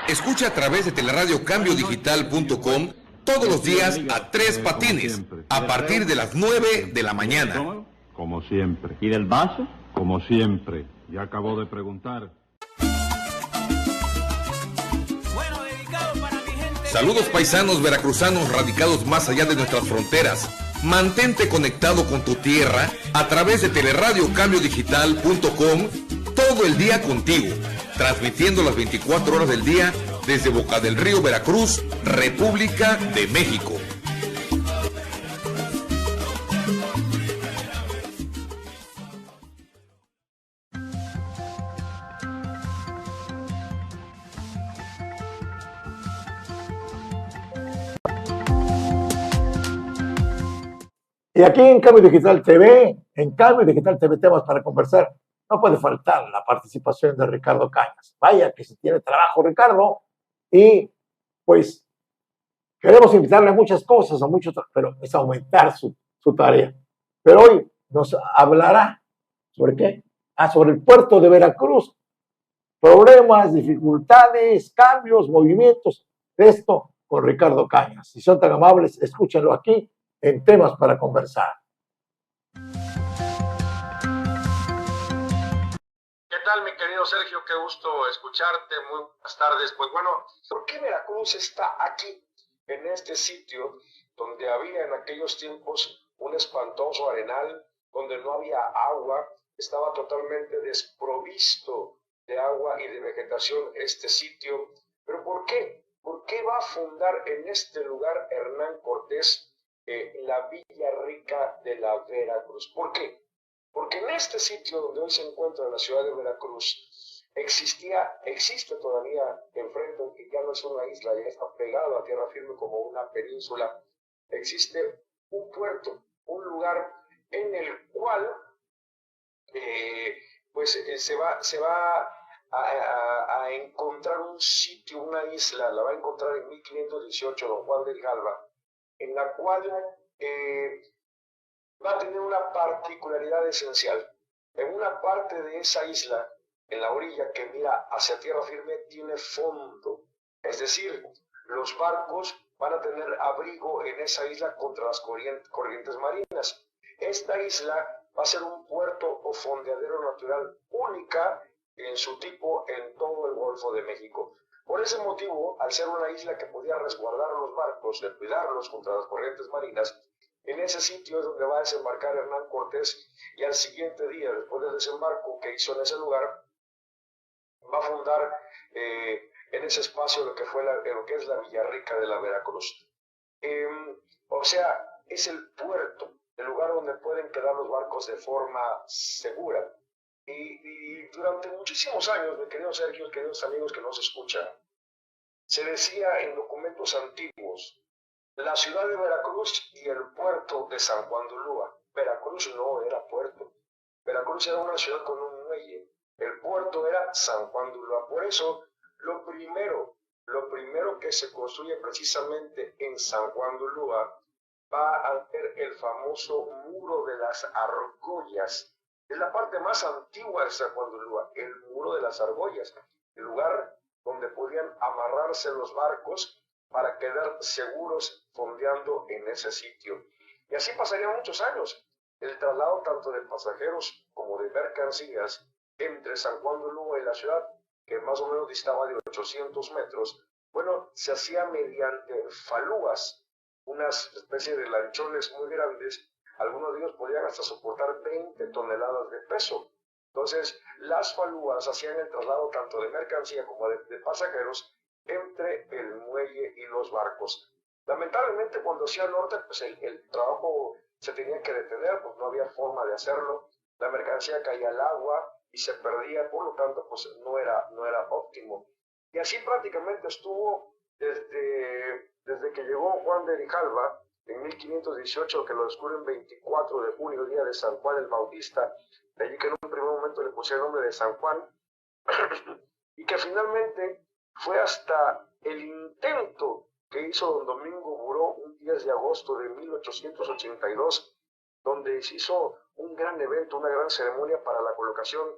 Escucha a través de teleradiocambiodigital.com todos los días a 3 patines, a partir de las 9 de la mañana. Como siempre. ¿Y del vaso? Como siempre. Ya acabó de preguntar. Saludos paisanos veracruzanos radicados más allá de nuestras fronteras. Mantente conectado con tu tierra a través de teleradiocambiodigital.com todo el día contigo, transmitiendo las 24 horas del día desde Boca del Río, Veracruz, República de México. Y aquí en Cambio Digital TV, temas para conversar, no puede faltar la participación de Ricardo Cañas. Vaya que si tiene trabajo Ricardo, y pues queremos invitarle a muchas cosas, pero es aumentar su tarea. Pero hoy nos hablará ¿sobre qué? Sobre el puerto de Veracruz. Problemas, dificultades, cambios, movimientos. Esto con Ricardo Cañas. Si son tan amables, escúchenlo aquí en Temas para Conversar. ¿Qué tal, mi querido Sergio? Qué gusto escucharte. Muy buenas tardes. Pues bueno, ¿por qué Veracruz está aquí, en este sitio, donde había en aquellos tiempos un espantoso arenal, donde no había agua, estaba totalmente desprovisto de agua y de vegetación este sitio? ¿Pero por qué? ¿Por qué va a fundar en este lugar Hernán Cortés la Villa Rica de la Veracruz? ¿Por qué? Porque en este sitio donde hoy se encuentra la ciudad de Veracruz, existe todavía enfrente, aunque ya no es una isla, ya está pegado a tierra firme como una península, existe un puerto, un lugar en el cual se va a encontrar un sitio, una isla, la va a encontrar en 1518 don Juan de Grijalva, en la cual va a tener una particularidad esencial. En una parte de esa isla, en la orilla que mira hacia tierra firme, tiene fondo. Es decir, los barcos van a tener abrigo en esa isla contra las corrientes marinas. Esta isla va a ser un puerto o fondeadero natural única en su tipo en todo el Golfo de México. Por ese motivo, al ser una isla que podía resguardar a los barcos, de cuidarlos contra las corrientes marinas, en ese sitio es donde va a desembarcar Hernán Cortés, y al siguiente día, después del desembarco que hizo en ese lugar, va a fundar en ese espacio lo que es la Villa Rica de la Veracruz. O sea, es el puerto, el lugar donde pueden quedar los barcos de forma segura. Y durante muchísimos años, mi querido Sergio, queridos amigos que nos escuchan, se decía en documentos antiguos, la ciudad de Veracruz y el puerto de San Juan de Ulúa. Veracruz no era puerto. Veracruz era una ciudad con un muelle. El puerto era San Juan de Ulúa. Por eso, lo primero que se construye precisamente en San Juan de Ulúa va a ser el famoso Muro de las Argollas. Es la parte más antigua de San Juan de Ulúa, el Muro de las Argollas, el lugar donde podían amarrarse los barcos para quedar seguros fondeando en ese sitio. Y así pasarían muchos años. El traslado tanto de pasajeros como de mercancías entre San Juan de Ulúa y la ciudad, que más o menos distaba de 800 metros, bueno, se hacía mediante falúas, unas especies de lanchones muy grandes. Algunos de ellos podían hasta soportar 20 toneladas de peso. Entonces, las falúas hacían el traslado tanto de mercancía como de pasajeros entre el muelle y los barcos. Lamentablemente, cuando hacía norte, pues el trabajo se tenía que detener, pues no había forma de hacerlo. La mercancía caía al agua y se perdía, por lo tanto, pues no era óptimo. Y así prácticamente estuvo desde que llegó Juan de Grijalva en 1518, que lo descubre el 24 de junio, día de San Juan el Bautista, de allí que en un primer momento le pusieron el nombre de San Juan, y que finalmente fue hasta el intento que hizo don Domingo Buró un 10 de agosto de 1882, donde se hizo un gran evento, una gran ceremonia para la colocación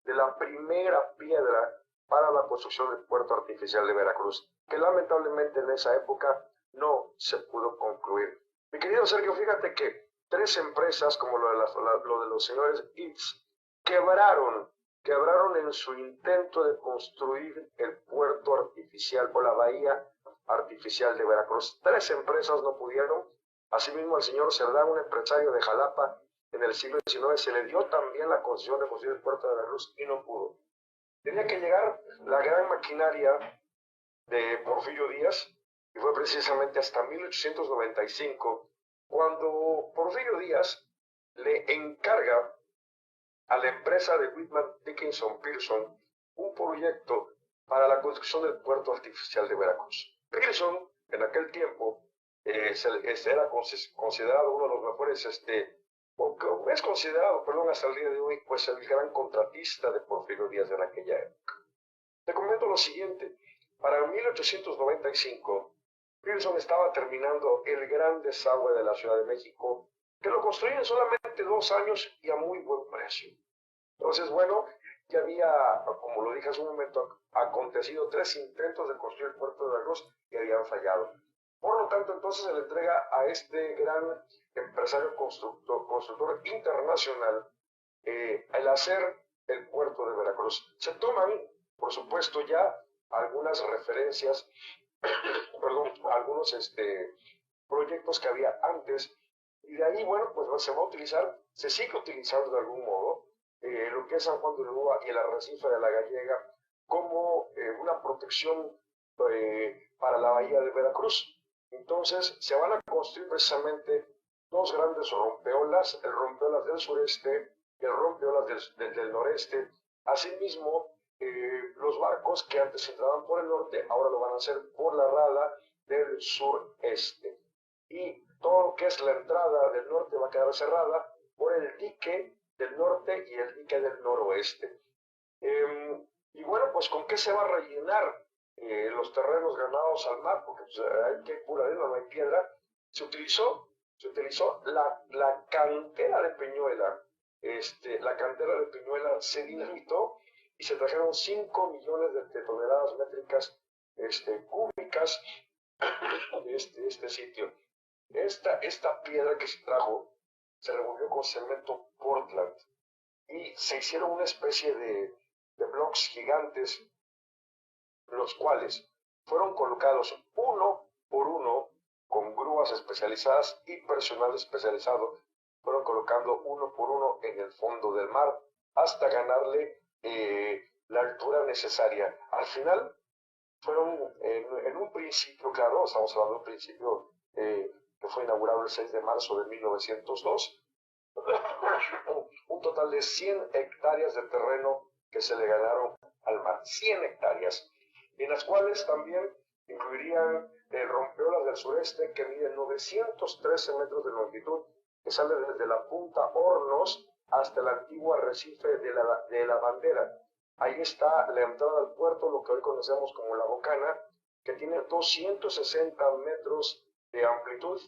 de la primera piedra para la construcción del puerto artificial de Veracruz, que lamentablemente en esa época no se pudo concluir. Mi querido Sergio, fíjate que 3 empresas, como lo de los señores Itz, quebraron en su intento de construir el puerto artificial o la bahía artificial de Veracruz. 3 empresas no pudieron. Asimismo, al señor Cerdán, un empresario de Jalapa, en el siglo XIX, se le dio también la concesión de construir el puerto de Veracruz y no pudo. Tenía que llegar la gran maquinaria de Porfirio Díaz, y fue precisamente hasta 1895 cuando Porfirio Díaz le encarga a la empresa de Whitman Dickinson Pearson un proyecto para la construcción del puerto artificial de Veracruz. Pearson, en aquel tiempo, era considerado uno de los mejores, es considerado, perdón, hasta el día de hoy, pues el gran contratista de Porfirio Díaz en aquella época. Te comento lo siguiente: para 1895, Pearson estaba terminando el gran desagüe de la Ciudad de México, que lo construyen solamente 2 años y a muy buen precio. Entonces, bueno, ya había, como lo dije hace un momento, acontecido 3 intentos de construir el puerto de Veracruz y habían fallado. Por lo tanto, entonces se le entrega a este gran empresario constructor internacional el hacer el puerto de Veracruz. Se toman, por supuesto, ya algunas referencias, perdón, algunos proyectos que había antes, y de ahí, bueno, pues se va a utilizar, se sigue utilizando de algún modo, lo que es San Juan de Ulúa y el arrecife de la Gallega como una protección para la bahía de Veracruz. Entonces se van a construir precisamente 2 grandes rompeolas, el rompeolas del sureste y el rompeolas del noreste. Asimismo, los barcos que antes entraban por el norte, ahora lo van a hacer por la rada del sureste. Y todo lo que es la entrada del norte va a quedar cerrada por el dique del norte y el dique del noroeste. Y bueno, pues ¿con qué se va a rellenar los terrenos ganados al mar? Porque pues, hay que pura arena, no hay piedra. Se utilizó la cantera de Peñuela. La cantera de Peñuela se dinamitó y se trajeron 5 millones de toneladas métricas cúbicas de este sitio. Esta piedra que se trajo se revolvió con cemento Portland y se hicieron una especie de blocks gigantes, los cuales fueron colocados uno por uno con grúas especializadas y personal especializado. Fueron colocando uno por uno en el fondo del mar hasta ganarle la altura necesaria. Al final fueron en un principio, claro, estamos hablando de un principio que fue inaugurado el 6 de marzo de 1902, un total de 100 hectáreas de terreno que se le ganaron al mar, 100 hectáreas, en las cuales también incluirían el rompeolas del sureste, que mide 913 metros de longitud, que sale desde la punta Hornos hasta el antiguo arrecife de la Bandera. Ahí está la entrada al puerto, lo que hoy conocemos como La Bocana, que tiene 260 metros de amplitud,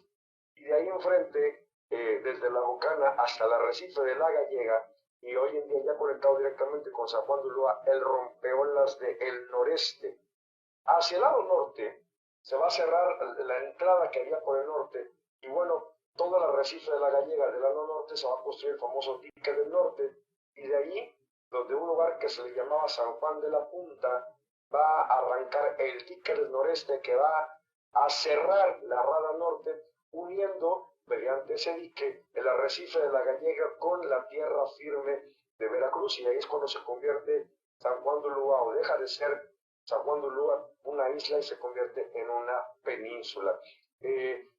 y de ahí enfrente, desde La Bocana hasta el arrecife de La Gallega, y hoy en día ya conectado directamente con San Juan de Ulúa, el rompeolas del noreste. Hacia el lado norte se va a cerrar la entrada que había por el norte, y bueno, todo el arrecife de La Gallega del lado norte se va a construir el famoso dique del norte, y de ahí, donde un lugar que se le llamaba San Juan de la Punta, va a arrancar el dique del noreste que va a cerrar la rada norte, uniendo mediante ese dique el arrecife de La Gallega con la tierra firme de Veracruz, y ahí es cuando se convierte San Juan de Ulúa, o deja de ser San Juan de Ulúa una isla y se convierte en una península.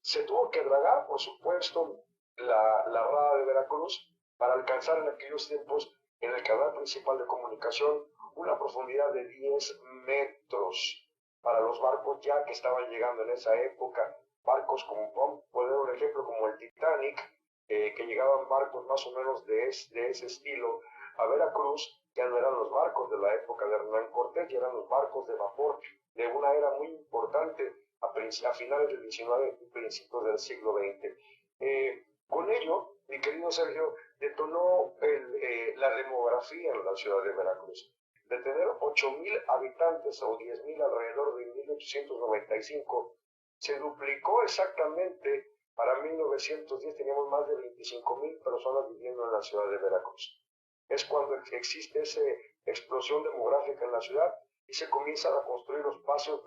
Se tuvo que dragar, por supuesto, la rada de Veracruz para alcanzar en aquellos tiempos en el canal principal de comunicación una profundidad de 10 metros para los barcos ya que estaban llegando en esa época. Barcos como, por dar un ejemplo, como el Titanic, que llegaban barcos más o menos de ese estilo a Veracruz. Ya no eran los barcos de la época de Hernán Cortés, ya eran los barcos de vapor de una era muy importante a finales del XIX y principios del siglo XX. Con ello, mi querido Sergio, detonó la demografía en la ciudad de Veracruz. De tener 8,000 habitantes o 10,000 alrededor de 1895, se duplicó exactamente Para 1910 teníamos más de 25,000 personas viviendo en la ciudad de Veracruz. Es cuando existe esa explosión demográfica en la ciudad y se comienzan a construir los patios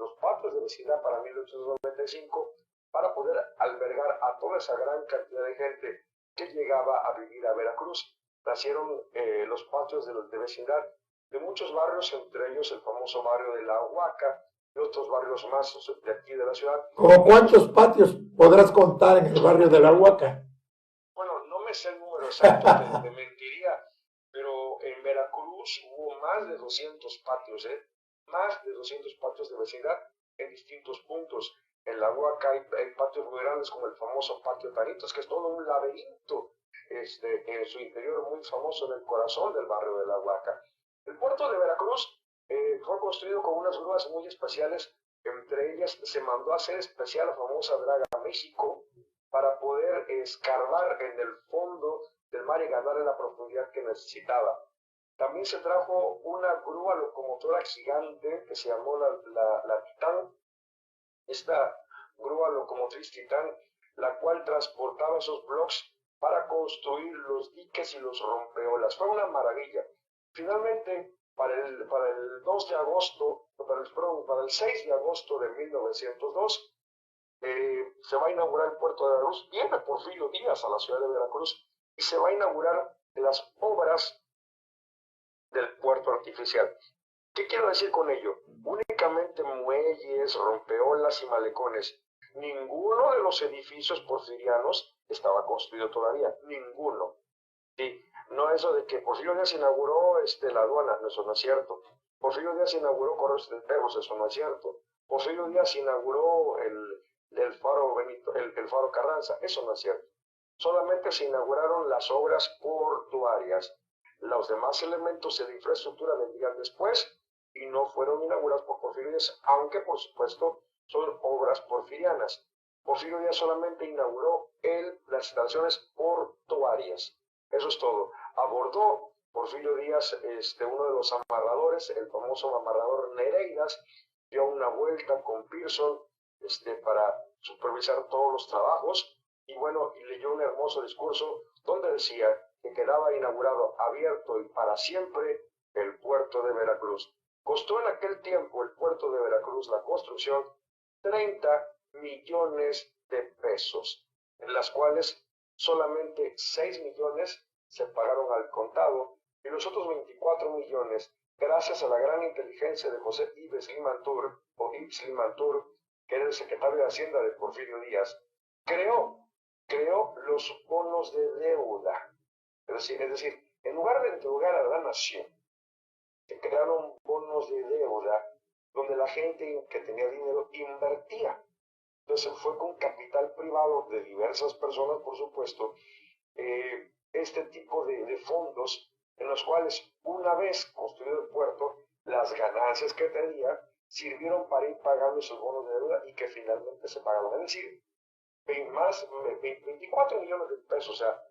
de vecindad para 1895 para poder albergar a toda esa gran cantidad de gente que llegaba a vivir a Veracruz. Nacieron los patios de vecindad de muchos barrios, entre ellos el famoso barrio de La Huaca y otros barrios más de aquí de la ciudad. ¿Cómo cuántos patios podrás contar en el barrio de La Huaca? Bueno, no me sé el número exacto, te mentiría, pero en Veracruz hubo más de 200 patios, más de 200 patios de vecindad en distintos puntos. En La Huaca hay patios muy grandes como el famoso patio Tanitos, que es todo un laberinto en su interior muy famoso en el corazón del barrio de La Huaca. El puerto de Veracruz fue construido con unas grúas muy especiales, entre ellas se mandó a hacer especial la famosa Draga México para poder escarbar en el fondo del mar y ganar en la profundidad que necesitaba. También se trajo una grúa locomotora gigante que se llamó la Titán. Esta grúa locomotriz Titán, la cual transportaba esos blocks para construir los diques y los rompeolas. Fue una maravilla. Finalmente, para el 2 de agosto, para el 6 de agosto de 1902, se va a inaugurar el puerto de Veracruz. Viene Porfirio Díaz a la ciudad de Veracruz y se va a inaugurar las obras del puerto artificial. ¿Qué quiero decir con ello? Únicamente muelles, rompeolas y malecones. Ninguno de los edificios porfirianos estaba construido todavía, ninguno. Sí, no eso de que Porfirio Díaz inauguró la aduana, eso no es cierto. Porfirio Díaz inauguró Correos de Perros, eso no es cierto. Porfirio Díaz inauguró el faro el faro Carranza, eso no es cierto. Solamente se inauguraron las obras portuarias. Los demás elementos de la infraestructura vendrían después y no fueron inaugurados por Porfirio Díaz, aunque por supuesto son obras porfirianas. Porfirio Díaz solamente inauguró las instalaciones portuarias. Eso es todo. Abordó Porfirio Díaz uno de los amarradores, el famoso amarrador Nereidas, dio una vuelta con Pearson para supervisar todos los trabajos y bueno, y leyó un hermoso discurso donde decía que quedaba inaugurado, abierto y para siempre el puerto de Veracruz. Costó en aquel tiempo el puerto de Veracruz la construcción 30 millones de pesos, en las cuales solamente 6 millones se pagaron al contado y los otros 24 millones, gracias a la gran inteligencia de José Ives Limantur, que era el secretario de Hacienda de Porfirio Díaz, creó los bonos de deuda. Es decir, en lugar de endeugar a la nación, se crearon bonos de deuda donde la gente que tenía dinero invertía. Entonces fue con capital privado de diversas personas, por supuesto, este tipo de fondos en los cuales una vez construido el puerto, las ganancias que tenía sirvieron para ir pagando esos bonos de deuda y que finalmente se pagaron. Es decir, 24 millones de pesos, o sea,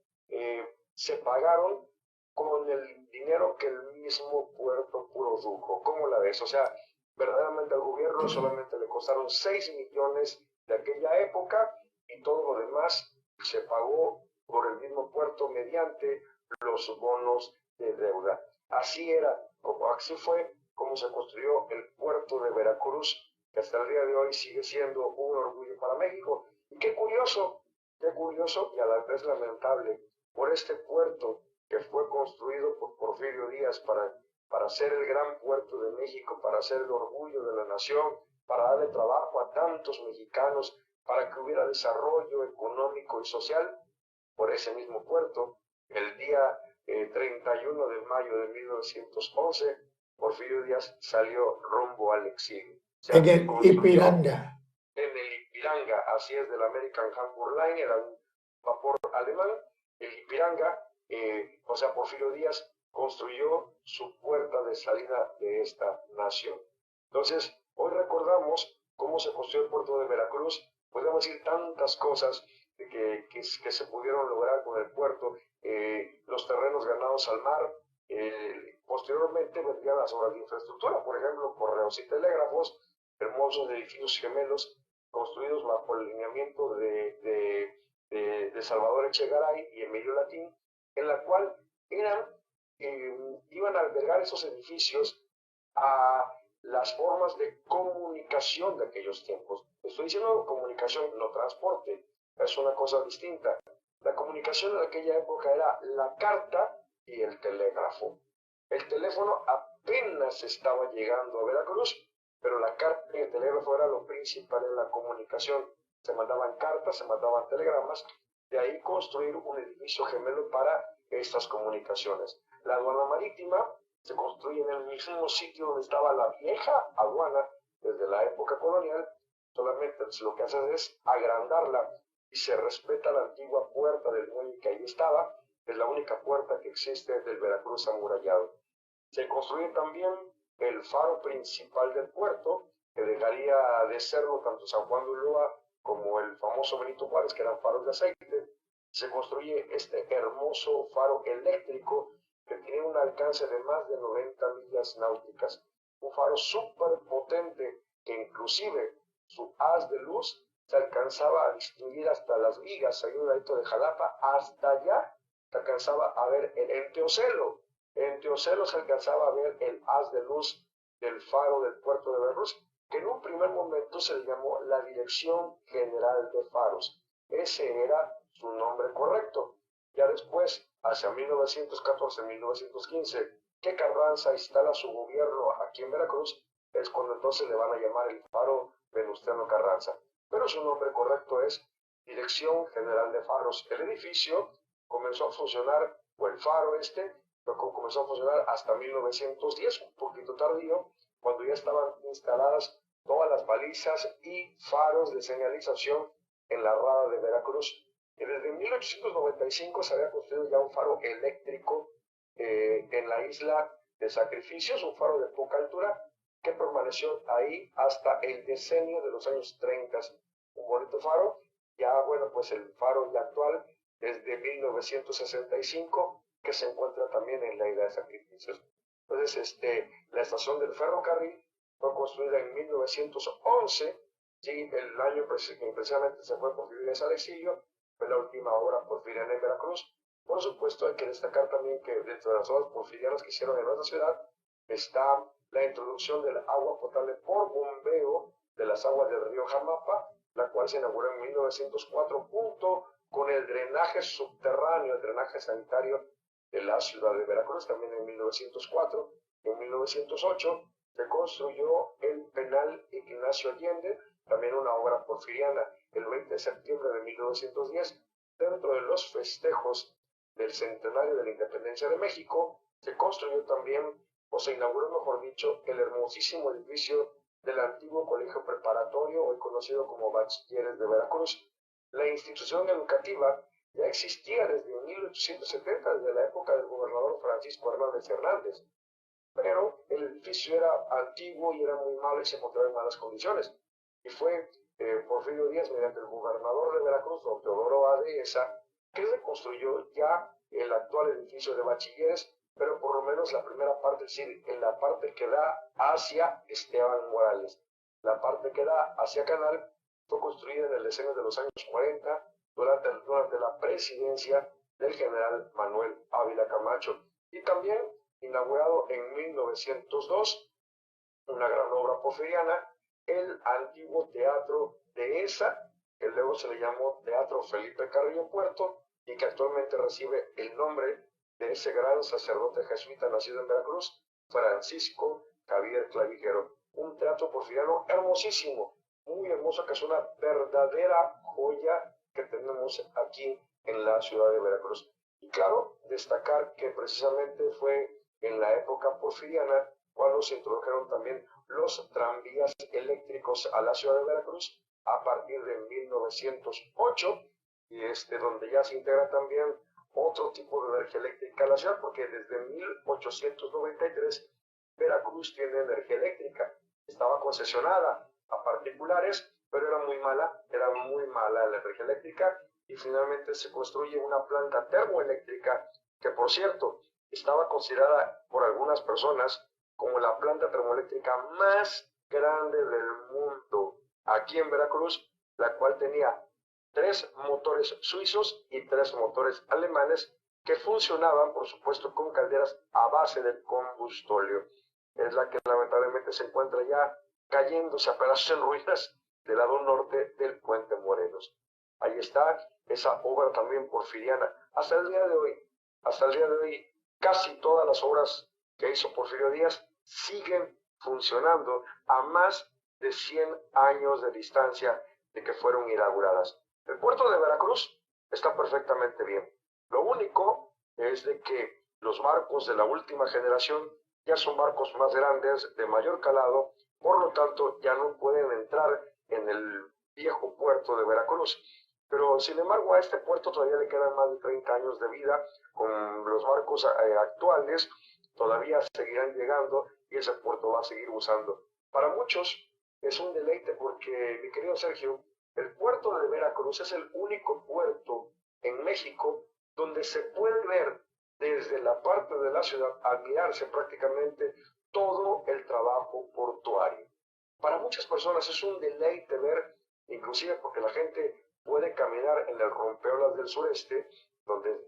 se pagaron con el dinero que el mismo puerto produjo. ¿Cómo la ves? O sea, verdaderamente al gobierno solamente le costaron 6 millones de aquella época y todo lo demás se pagó por el mismo puerto mediante los bonos de deuda. Así fue como se construyó el puerto de Veracruz, que hasta el día de hoy sigue siendo un orgullo para México. Y qué curioso y a la vez lamentable, por este puerto que fue construido por Porfirio Díaz para ser el gran puerto de México, para ser el orgullo de la nación, para darle trabajo a tantos mexicanos, para que hubiera desarrollo económico y social. Por ese mismo puerto, el día 31 de mayo de 1911, Porfirio Díaz salió rumbo al exilio. En el Ipiranga. En el Ipiranga, así es, del American Hamburg Line, era un vapor alemán. El Ipiranga, Porfirio Díaz construyó su puerta de salida de esta nación. Entonces, hoy recordamos cómo se construyó el puerto de Veracruz. Podemos decir tantas cosas que se pudieron lograr con el puerto, los terrenos ganados al mar. Posteriormente vendrían las obras de infraestructura, por ejemplo, correos y telégrafos, hermosos edificios gemelos construidos bajo el lineamiento de de Salvador Echegaray y Emilio Latín, en la cual iban a albergar esos edificios a las formas de comunicación de aquellos tiempos. Estoy diciendo comunicación, no transporte, es una cosa distinta. La comunicación en aquella época era la carta y el telégrafo. El teléfono apenas estaba llegando a Veracruz, pero la carta y el telégrafo era lo principal en la comunicación. Se mandaban cartas, se mandaban telegramas, de ahí construir un edificio gemelo para estas comunicaciones. La aduana marítima se construye en el mismo sitio donde estaba la vieja aduana desde la época colonial, solamente lo que hace es agrandarla y se respeta la antigua puerta del muelle que ahí estaba, es la única puerta que existe del Veracruz amurallado. Se construye también el faro principal del puerto, que dejaría de serlo tanto San Juan de Ulúa como el famoso Benito Juárez, que eran faros de aceite. Se construye este hermoso faro eléctrico que tiene un alcance de más de 90 millas náuticas. Un faro súper potente que inclusive su haz de luz se alcanzaba a distinguir hasta las vigas, ahí un ladito de Jalapa, hasta allá se alcanzaba a ver en Teocelo. En Teocelo se alcanzaba a ver el haz de luz del faro del puerto de Veracruz, que en un primer momento se le llamó la Dirección General de Faros. Ese era su nombre correcto. Ya después, hacia 1914-1915, que Carranza instala su gobierno aquí en Veracruz, es cuando entonces le van a llamar el faro Venustiano Carranza. Pero su nombre correcto es Dirección General de Faros. El edificio comenzó a funcionar, o el faro comenzó a funcionar hasta 1910, un poquito tardío, cuando ya estaban instaladas todas las balizas y faros de señalización en la rada de Veracruz. Y desde 1895 se había construido ya un faro eléctrico en la isla de Sacrificios, un faro de poca altura que permaneció ahí hasta el decenio de los años 30. Un bonito faro, ya bueno, pues el faro ya actual desde 1965, que se encuentra también en la isla de Sacrificios. Entonces, la estación del ferrocarril fue construida en 1911, ¿sí? El año que precisamente se fue Porfirio Díaz Alecillo, fue la última obra porfiriana en Veracruz. Por supuesto, hay que destacar también que dentro de las obras porfirianas que hicieron en nuestra ciudad está la introducción del agua potable por bombeo de las aguas del río Jamapa, la cual se inauguró en 1904 junto con el drenaje subterráneo, el drenaje sanitario de la ciudad de Veracruz, también en 1904. En 1908 se construyó el penal Ignacio Allende, también una obra porfiriana, el 20 de septiembre de 1910. Dentro de los festejos del centenario de la independencia de México, se construyó también, o se inauguró, mejor dicho, el hermosísimo edificio del antiguo colegio preparatorio, hoy conocido como Bachilleres de Veracruz. La institución educativa ya existía desde 1870, desde la época del gobernador Francisco Hernández Hernández, pero el edificio era antiguo y era muy malo y se encontraba en malas condiciones. Y fue Porfirio Díaz, mediante el gobernador de Veracruz, don Teodoro A. Dehesa, que reconstruyó ya el actual edificio de Bachilleres, pero por lo menos la primera parte, es decir, en la parte que da hacia Esteban Morales. La parte que da hacia Canal fue construida en el decenio de los años 40, durante la presidencia del general Manuel Ávila Camacho, y también inaugurado en 1902, una gran obra porfiriana, el antiguo Teatro Dehesa, que luego se le llamó Teatro Felipe Carrillo Puerto, y que actualmente recibe el nombre de ese gran sacerdote jesuita nacido en Veracruz, Francisco Javier Clavijero. Un teatro porfiriano hermosísimo, muy hermoso, que es una verdadera joya que tenemos aquí en la ciudad de Veracruz. Y claro, destacar que precisamente fue en la época porfiriana cuando se introdujeron también los tranvías eléctricos a la ciudad de Veracruz a partir de 1908, y donde ya se integra también otro tipo de energía eléctrica a la ciudad, porque desde 1893 Veracruz tiene energía eléctrica. Estaba concesionada a particulares, pero era muy mala la energía eléctrica, y finalmente se construye una planta termoeléctrica que, por cierto, estaba considerada por algunas personas como la planta termoeléctrica más grande del mundo aquí en Veracruz, la cual tenía 3 motores suizos y 3 motores alemanes que funcionaban, por supuesto, con calderas a base de combustóleo. Es la que lamentablemente se encuentra ya cayéndose a pedazos en ruinas del lado norte del Puente Morelos. Ahí está esa obra también porfiriana. Hasta el día de hoy, casi todas las obras que hizo Porfirio Díaz siguen funcionando a más de 100 años de distancia de que fueron inauguradas. El puerto de Veracruz está perfectamente bien. Lo único es de que los barcos de la última generación ya son barcos más grandes, de mayor calado, por lo tanto ya no pueden entrar en el viejo puerto de Veracruz. Pero sin embargo a este puerto todavía le quedan más de 30 años de vida. Con los barcos actuales todavía seguirán llegando y ese puerto va a seguir usando. Para muchos es un deleite porque, mi querido Sergio, el puerto de Veracruz es el único puerto en México donde se puede ver desde la parte de la ciudad, admirarse prácticamente todo el trabajo portuario. Para muchas personas es un deleite ver, inclusive porque la gente puede caminar en el rompeolas del sureste,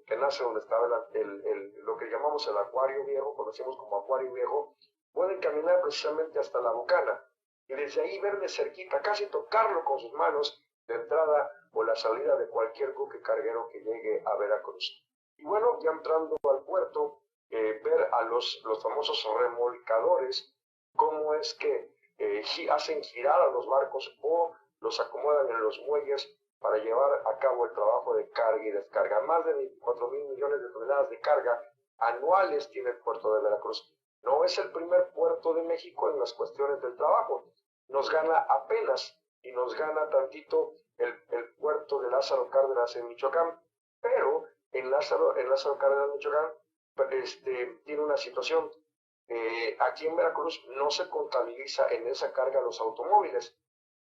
que nace donde estaba lo que llamamos el acuario viejo, conocemos como acuario viejo, pueden caminar precisamente hasta la Bocana y desde ahí ver de cerquita, casi tocarlo con sus manos, la entrada o la salida de cualquier buque carguero que llegue a Veracruz. Y bueno, ya entrando al puerto, ver a los famosos remolcadores, cómo es que hacen girar a los barcos o los acomodan en los muelles para llevar a cabo el trabajo de carga y descarga. Más de 24,000 millones de toneladas de carga anuales tiene el puerto de Veracruz. No es el primer puerto de México en las cuestiones del trabajo. Nos gana apenas y nos gana tantito el puerto de Lázaro Cárdenas en Michoacán, pero en Lázaro Cárdenas, Michoacán, tiene una situación. Aquí en Veracruz no se contabiliza en esa carga los automóviles.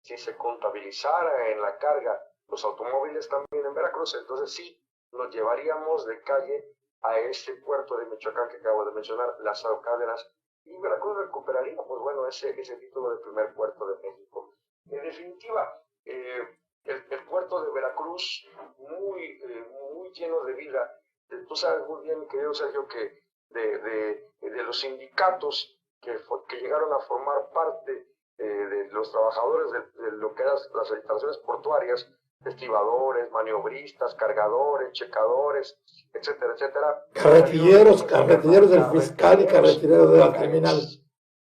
Si se contabilizara en la carga los automóviles también en Veracruz, entonces sí nos llevaríamos de calle a este puerto de Michoacán que acabo de mencionar, Lázaro Cárdenas, y Veracruz recuperaría, pues bueno, ese título de primer puerto de México. En definitiva, el puerto de Veracruz muy lleno de vida. Tú sabes muy bien, mi querido Sergio, que de los sindicatos que llegaron a formar parte de los trabajadores de lo que eran las instalaciones portuarias, estibadores, maniobristas, cargadores, checadores, etcétera, etcétera. Carretilleros del fiscal y carretilleros de la criminal.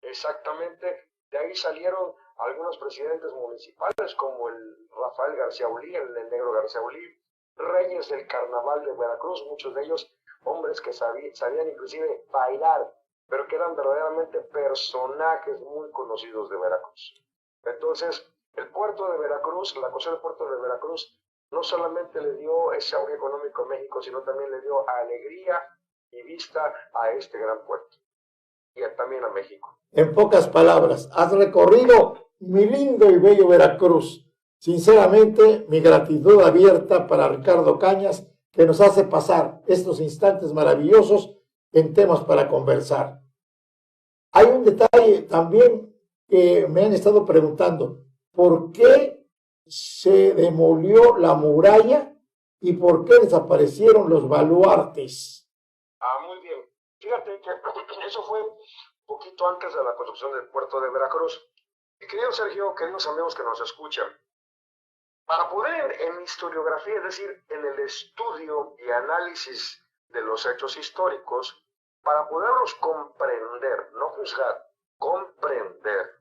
Exactamente. De ahí salieron algunos presidentes municipales como el Rafael García Ulí, el negro García Ulí, reyes del carnaval de Veracruz, muchos de ellos hombres que sabían inclusive bailar, pero que eran verdaderamente personajes muy conocidos de Veracruz. Entonces, el puerto de Veracruz, la cosa del puerto de Veracruz, no solamente le dio ese auge económico a México, sino también le dio alegría y vista a este gran puerto y también a México. En pocas palabras, has recorrido mi lindo y bello Veracruz. Sinceramente, mi gratitud abierta para Ricardo Cañas, que nos hace pasar estos instantes maravillosos en temas para conversar. Hay un detalle también que me han estado preguntando. ¿Por qué se demolió la muralla y por qué desaparecieron los baluartes? Muy bien. Fíjate que eso fue un poquito antes de la construcción del puerto de Veracruz. Y querido Sergio, queridos amigos que nos escuchan, para poder en historiografía, es decir, en el estudio y análisis de los hechos históricos, para poderlos comprender, no juzgar, comprender,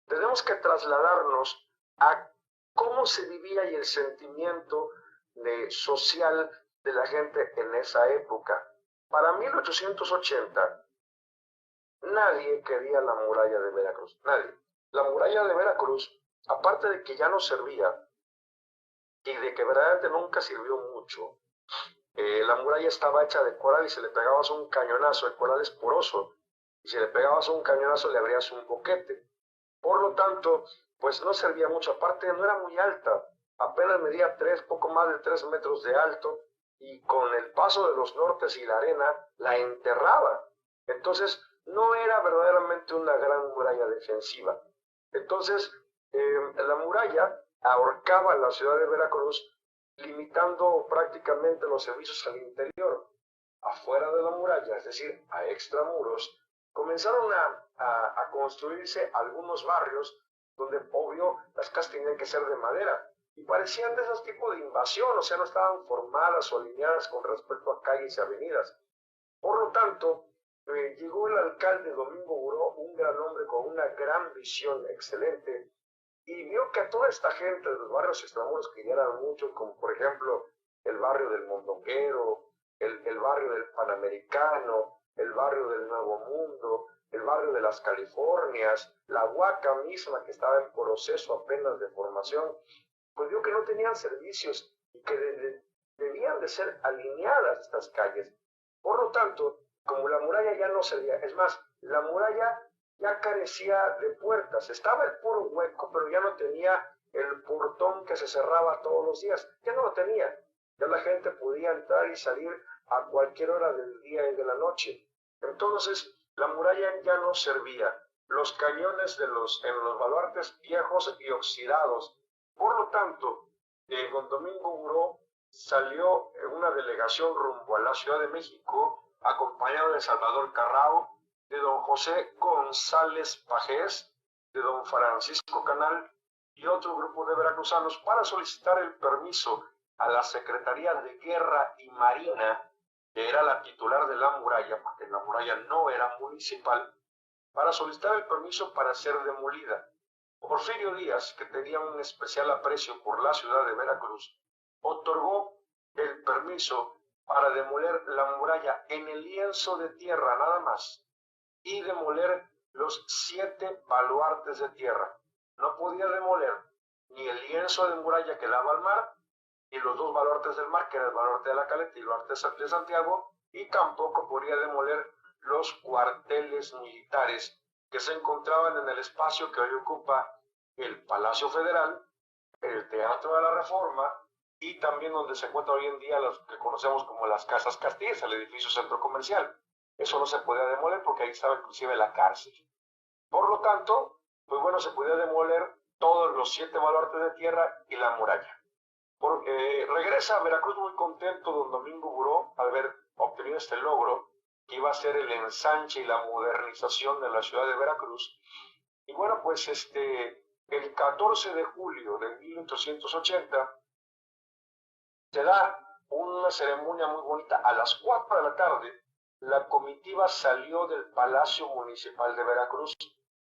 tenemos que trasladarnos a cómo se vivía y el sentimiento social de la gente en esa época. Para 1880, nadie quería la muralla de Veracruz, nadie. La muralla de Veracruz, aparte de que ya no servía, y de que verdaderamente nunca sirvió mucho, la muralla estaba hecha de coral y si le pegabas un cañonazo, el coral es poroso, y si le pegabas un cañonazo le abrías un boquete. Por lo tanto, pues no servía mucho. Aparte, no era muy alta, apenas medía poco más de 3 metros de alto, y con el paso de los nortes y la arena la enterraba. Entonces, no era verdaderamente una gran muralla defensiva. Entonces, la muralla ahorcaba la ciudad de Veracruz limitando prácticamente los servicios al interior. Afuera de la muralla, es decir, a extramuros, comenzaron a construirse algunos barrios donde, obvio, las casas tenían que ser de madera y parecían de esos tipos de invasión, o sea, no estaban formadas o alineadas con respecto a calles y avenidas. Por lo tanto, llegó el alcalde Domingo Buró, un gran hombre con una gran visión excelente, y vio que a toda esta gente de los barrios extramuros que ya eran muchos, como por ejemplo el barrio del Mondonguero, el barrio del Panamericano, el barrio del Nuevo Mundo, el barrio de las Californias, la Huaca misma que estaba en proceso apenas de formación, pues vio que no tenían servicios y que debían de ser alineadas estas calles. Por lo tanto, como la muralla ya no servía, es más, la muralla ya carecía de puertas, estaba el puro hueco, pero ya no tenía el portón que se cerraba todos los días, ya no lo tenía. Ya la gente podía entrar y salir a cualquier hora del día y de la noche. Entonces, la muralla ya no servía. Los cañones en los baluartes viejos y oxidados. Por lo tanto, don Domingo Buró salió en una delegación rumbo a la Ciudad de México, acompañado de Salvador Carrao, de don José González Pajés, de don Francisco Canal y otro grupo de veracruzanos para solicitar el permiso a la Secretaría de Guerra y Marina, que era la titular de la muralla, porque la muralla no era municipal, para solicitar el permiso para ser demolida. Porfirio Díaz, que tenía un especial aprecio por la ciudad de Veracruz, otorgó el permiso para demoler la muralla en el lienzo de tierra nada más y demoler los 7 baluartes de tierra. No podía demoler ni el lienzo de muralla que daba al mar, y los 2 baluartes del mar, que era el baluarte de la Caleta y el baluarte de Santiago, y tampoco podía demoler los cuarteles militares que se encontraban en el espacio que hoy ocupa el Palacio Federal, el Teatro de la Reforma, y también donde se encuentra hoy en día los que conocemos como las Casas Castillas, el edificio centro comercial. Eso no se podía demoler porque ahí estaba inclusive la cárcel. Por lo tanto, pues bueno, se podía demoler todos los 7 baluartes de tierra y la muralla. Regresa a Veracruz muy contento don Domingo Buró al haber obtenido este logro, que iba a ser el ensanche y la modernización de la ciudad de Veracruz. Y bueno, pues el 14 de julio de 1880 se da una ceremonia muy bonita. A las 4 de la tarde, la comitiva salió del Palacio Municipal de Veracruz.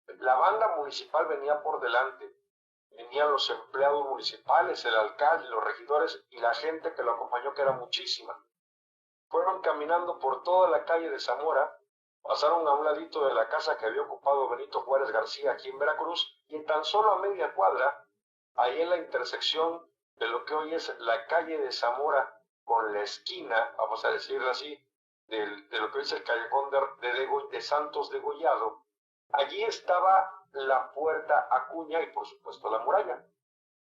La banda municipal venía por delante. Venían los empleados municipales, el alcalde, los regidores y la gente que lo acompañó, que era muchísima. Fueron caminando por toda la calle de Zamora, pasaron a un ladito de la casa que había ocupado Benito Juárez García aquí en Veracruz, y en tan solo a media cuadra, ahí en la intersección de lo que hoy es la calle de Zamora con la esquina, vamos a decirlo así, de lo que hoy es el callejón de Santos Degollado, allí estaba la puerta Acuña y por supuesto la muralla.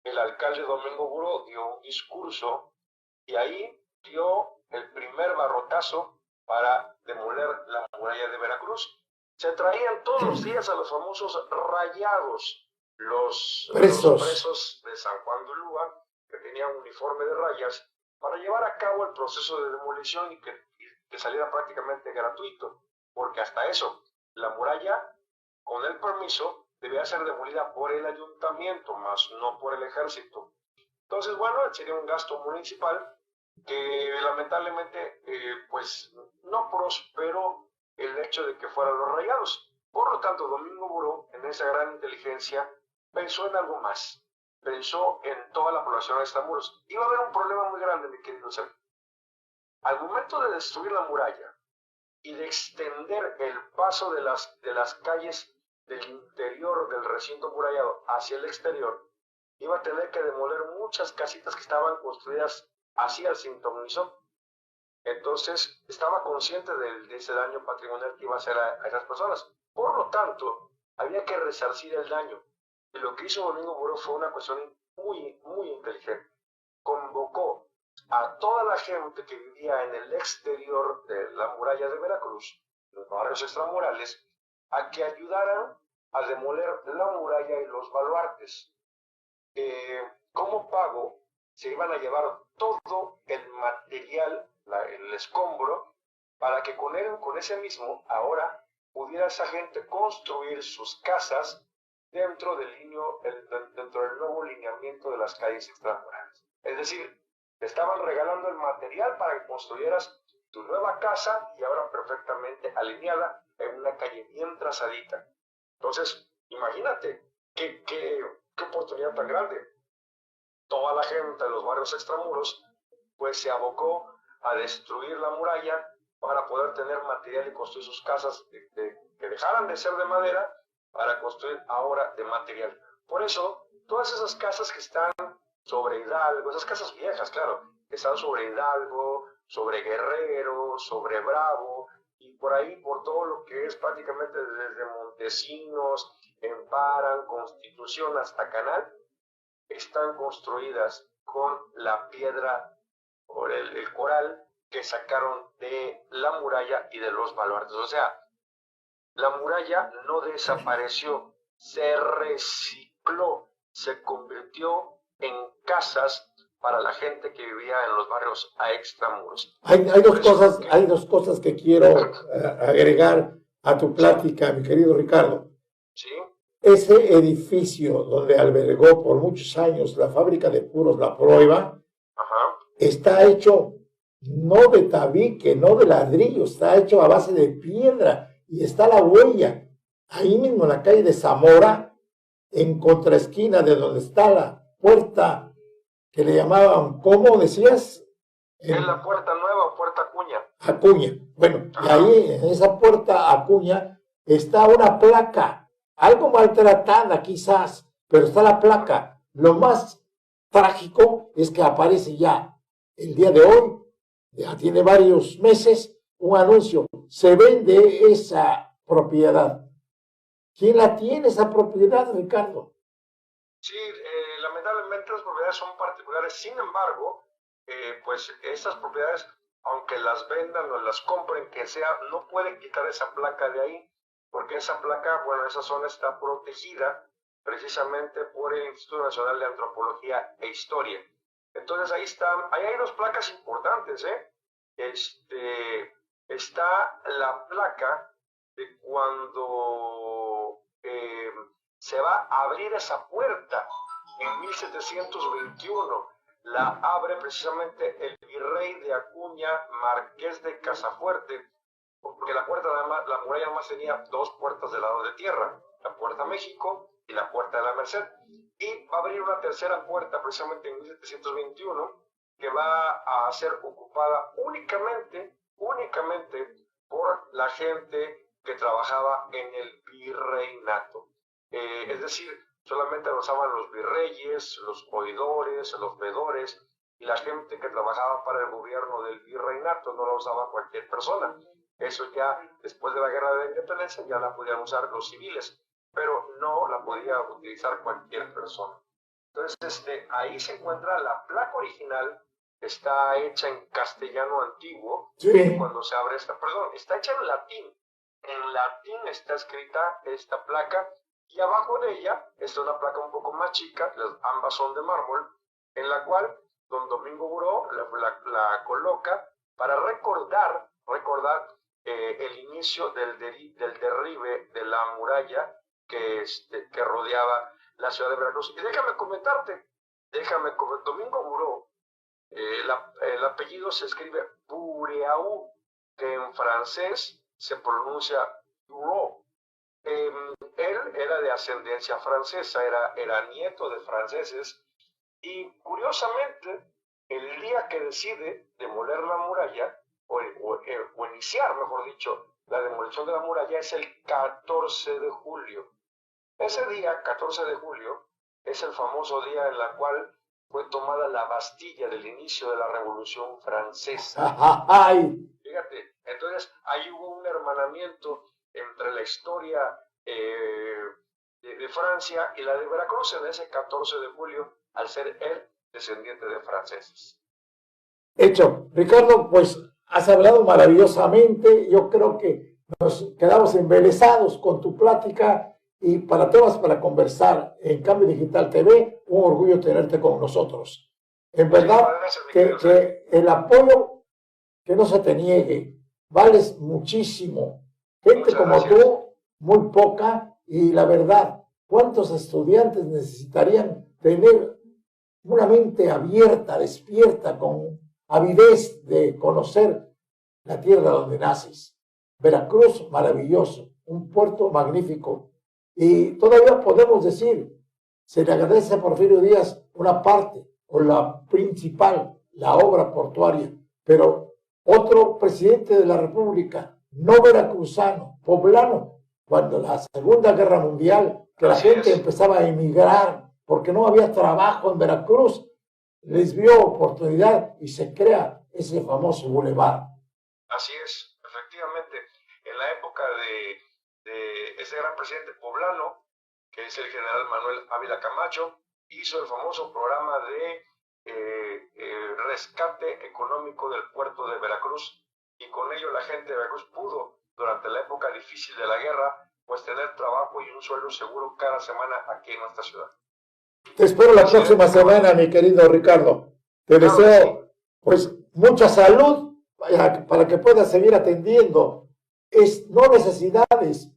El alcalde Domingo Buró dio un discurso y ahí dio el primer barrotazo para demoler la muralla de Veracruz. Se traían todos los días a los famosos rayados, los presos de San Juan de Ulúa, que tenían uniforme de rayas, para llevar a cabo el proceso de demolición y que saliera prácticamente gratuito, porque hasta eso, la muralla, con el permiso, debía ser demolida por el ayuntamiento, más no por el ejército. Entonces, bueno, sería un gasto municipal que lamentablemente pues no prosperó el hecho de que fueran los rayados. Por lo tanto, Domingo Buró, en esa gran inteligencia, pensó en algo más. Pensó en toda la población de Extramuros. Iba a haber un problema muy grande, mi querido Sergio. Al momento de destruir la muralla y de extender el paso de las calles del interior del recinto murallado hacia el exterior, iba a tener que demoler muchas casitas que estaban construidas hacia el sintonizón. Entonces estaba consciente de ese daño patrimonial que iba a hacer a esas personas. Por lo tanto, había que resarcir el daño. Y lo que hizo Domingo Buró fue una cuestión muy, muy inteligente. Convocó a toda la gente que vivía en el exterior de la muralla de Veracruz, los barrios extramurales, a que ayudaran a demoler la muralla y los baluartes. Como pago, se iban a llevar todo el material, el escombro, para que con ese mismo, ahora pudiera esa gente construir sus casas dentro del nuevo lineamiento de las calles extramurales. Es decir, te estaban regalando el material para que construyeras tu nueva casa y ahora perfectamente alineada en una calle bien trazadita. Entonces, imagínate qué oportunidad tan grande. Toda la gente de los barrios extramuros pues se abocó a destruir la muralla para poder tener material y construir sus casas que dejaran de ser de madera para construir ahora de material. Por eso, todas esas casas que están sobre Hidalgo, esas casas viejas, claro, que están sobre Hidalgo, sobre Guerrero, sobre Bravo, y por ahí, por todo lo que es prácticamente desde Montesinos, Emparan, Constitución hasta Canal, están construidas con la piedra o el coral que sacaron de la muralla y de los baluartes. O sea, la muralla no desapareció, se recicló, se convirtió en casas para la gente que vivía en los barrios a extramuros. Hay dos cosas que quiero agregar a tu plática, mi querido Ricardo. ¿Sí? Ese edificio donde albergó por muchos años la fábrica de puros La Prueba, está hecho no de tabique, no de ladrillo, está hecho a base de piedra y está la huella ahí mismo en la calle de Zamora, en contraesquina de donde está la puerta que le llamaban, ¿cómo decías? Es la puerta nueva o puerta Acuña. Acuña. Bueno, y ahí en esa puerta Acuña está una placa, algo maltratada quizás, pero está la placa. Lo más trágico es que aparece ya el día de hoy, ya tiene varios meses, un anuncio. Se vende esa propiedad. ¿Quién la tiene esa propiedad, Ricardo? Sí, lamentablemente las propiedades son particulares. Sin embargo, pues estas propiedades, aunque las vendan o las compren, que sea, no pueden quitar esa placa de ahí, porque esa placa, bueno, esa zona está protegida precisamente por el Instituto Nacional de Antropología e Historia. Entonces ahí hay dos placas importantes, está la placa de cuando se va a abrir esa puerta en 1721. La abre precisamente el virrey de Acuña, Marqués de Casafuerte, porque la muralla además tenía dos puertas del lado de tierra, la puerta México y la puerta de la Merced, y va a abrir una tercera puerta precisamente en 1721 que va a ser ocupada únicamente por la gente que trabajaba en el virreinato. Es decir, solamente lo usaban los virreyes, los oidores, los veedores y la gente que trabajaba para el gobierno del virreinato, no lo usaba cualquier persona. Eso ya después de la guerra de la independencia ya la podían usar los civiles, pero no la podía utilizar cualquier persona. Entonces ahí se encuentra la placa original, está hecha en castellano antiguo, sí. Cuando se abre está hecha en latín. En latín está escrita esta placa y abajo de ella está una placa un poco más chica, ambas son de mármol, en la cual don Domingo Buró la coloca para recordar el inicio del derribe de la muralla que rodeaba la ciudad de Veracruz. Y déjame comentarte, Domingo Buró, el apellido se escribe Bureau, que en francés se pronuncia Buró. Él era de ascendencia francesa, era nieto de franceses, y curiosamente, el día que decide demoler la muralla, o iniciar, mejor dicho, la demolición de la muralla, es el 14 de julio. Ese día, 14 de julio, es el famoso día en el cual fue tomada la Bastilla del inicio de la Revolución Francesa. ¡Ay! Fíjate, entonces ahí hubo un hermanamiento entre la historia de Francia y la de Veracruz en ese 14 de julio, al ser él descendiente de franceses. Hecho. Ricardo, pues has hablado maravillosamente. Yo creo que nos quedamos embelesados con tu plática y para temas para conversar en Cambio Digital TV, un orgullo tenerte con nosotros. En verdad, Gracias, mi querido Sergio. que el apoyo, que no se te niegue, vales muchísimo. Gente Muchas como gracias. tú, muy poca, y la verdad, ¿cuántos estudiantes necesitarían tener una mente abierta, despierta, con avidez de conocer la tierra donde naces? Veracruz, maravilloso, un puerto magnífico. Y todavía podemos decir, se le agradece a Porfirio Díaz una parte, o la principal, la obra portuaria, pero otro presidente de la República, no veracruzano, poblano, cuando la Segunda Guerra Mundial, que la Así gente es. empezaba a emigrar porque no había trabajo en Veracruz, les vio oportunidad y se crea ese famoso bulevar. Así es, efectivamente. En la época de ese gran presidente poblano, que es el general Manuel Ávila Camacho, hizo el famoso programa de rescate económico del puerto de Veracruz, y con ello la gente de Veracruz pudo, durante la época difícil de la guerra, pues tener trabajo y un sueldo seguro cada semana aquí en nuestra ciudad. Te espero la próxima semana, mi querido Ricardo. Te Claro que deseo, pues, mucha salud para que puedas seguir atendiendo. Es no necesidades,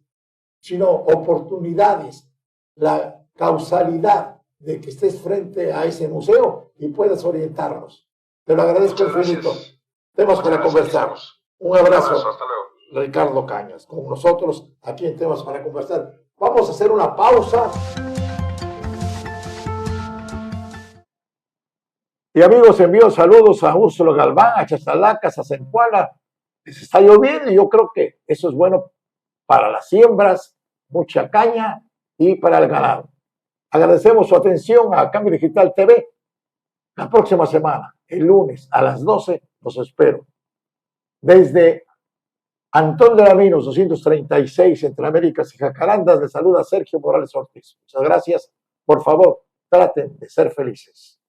sino oportunidades. La causalidad de que estés frente a ese museo y puedas orientarnos. Te lo agradezco Muchas infinito. gracias. Temas Muchas para gracias, conversar. estamos. Un abrazo. Hasta luego. Ricardo Cañas, con nosotros aquí en Temas para Conversar. Vamos a hacer una pausa. Y amigos, envío saludos a Úrsula Galván, a Chastalacas, a Zempoala. Les está lloviendo y yo creo que eso es bueno para las siembras, mucha caña y para el ganado. Agradecemos su atención a Cambio Digital TV. La próxima semana, el lunes a las 12, los espero. Desde Antón de la Minos, 236, entre Américas y Jacarandas, les saluda Sergio Morales Ortiz. Muchas gracias. Por favor, traten de ser felices.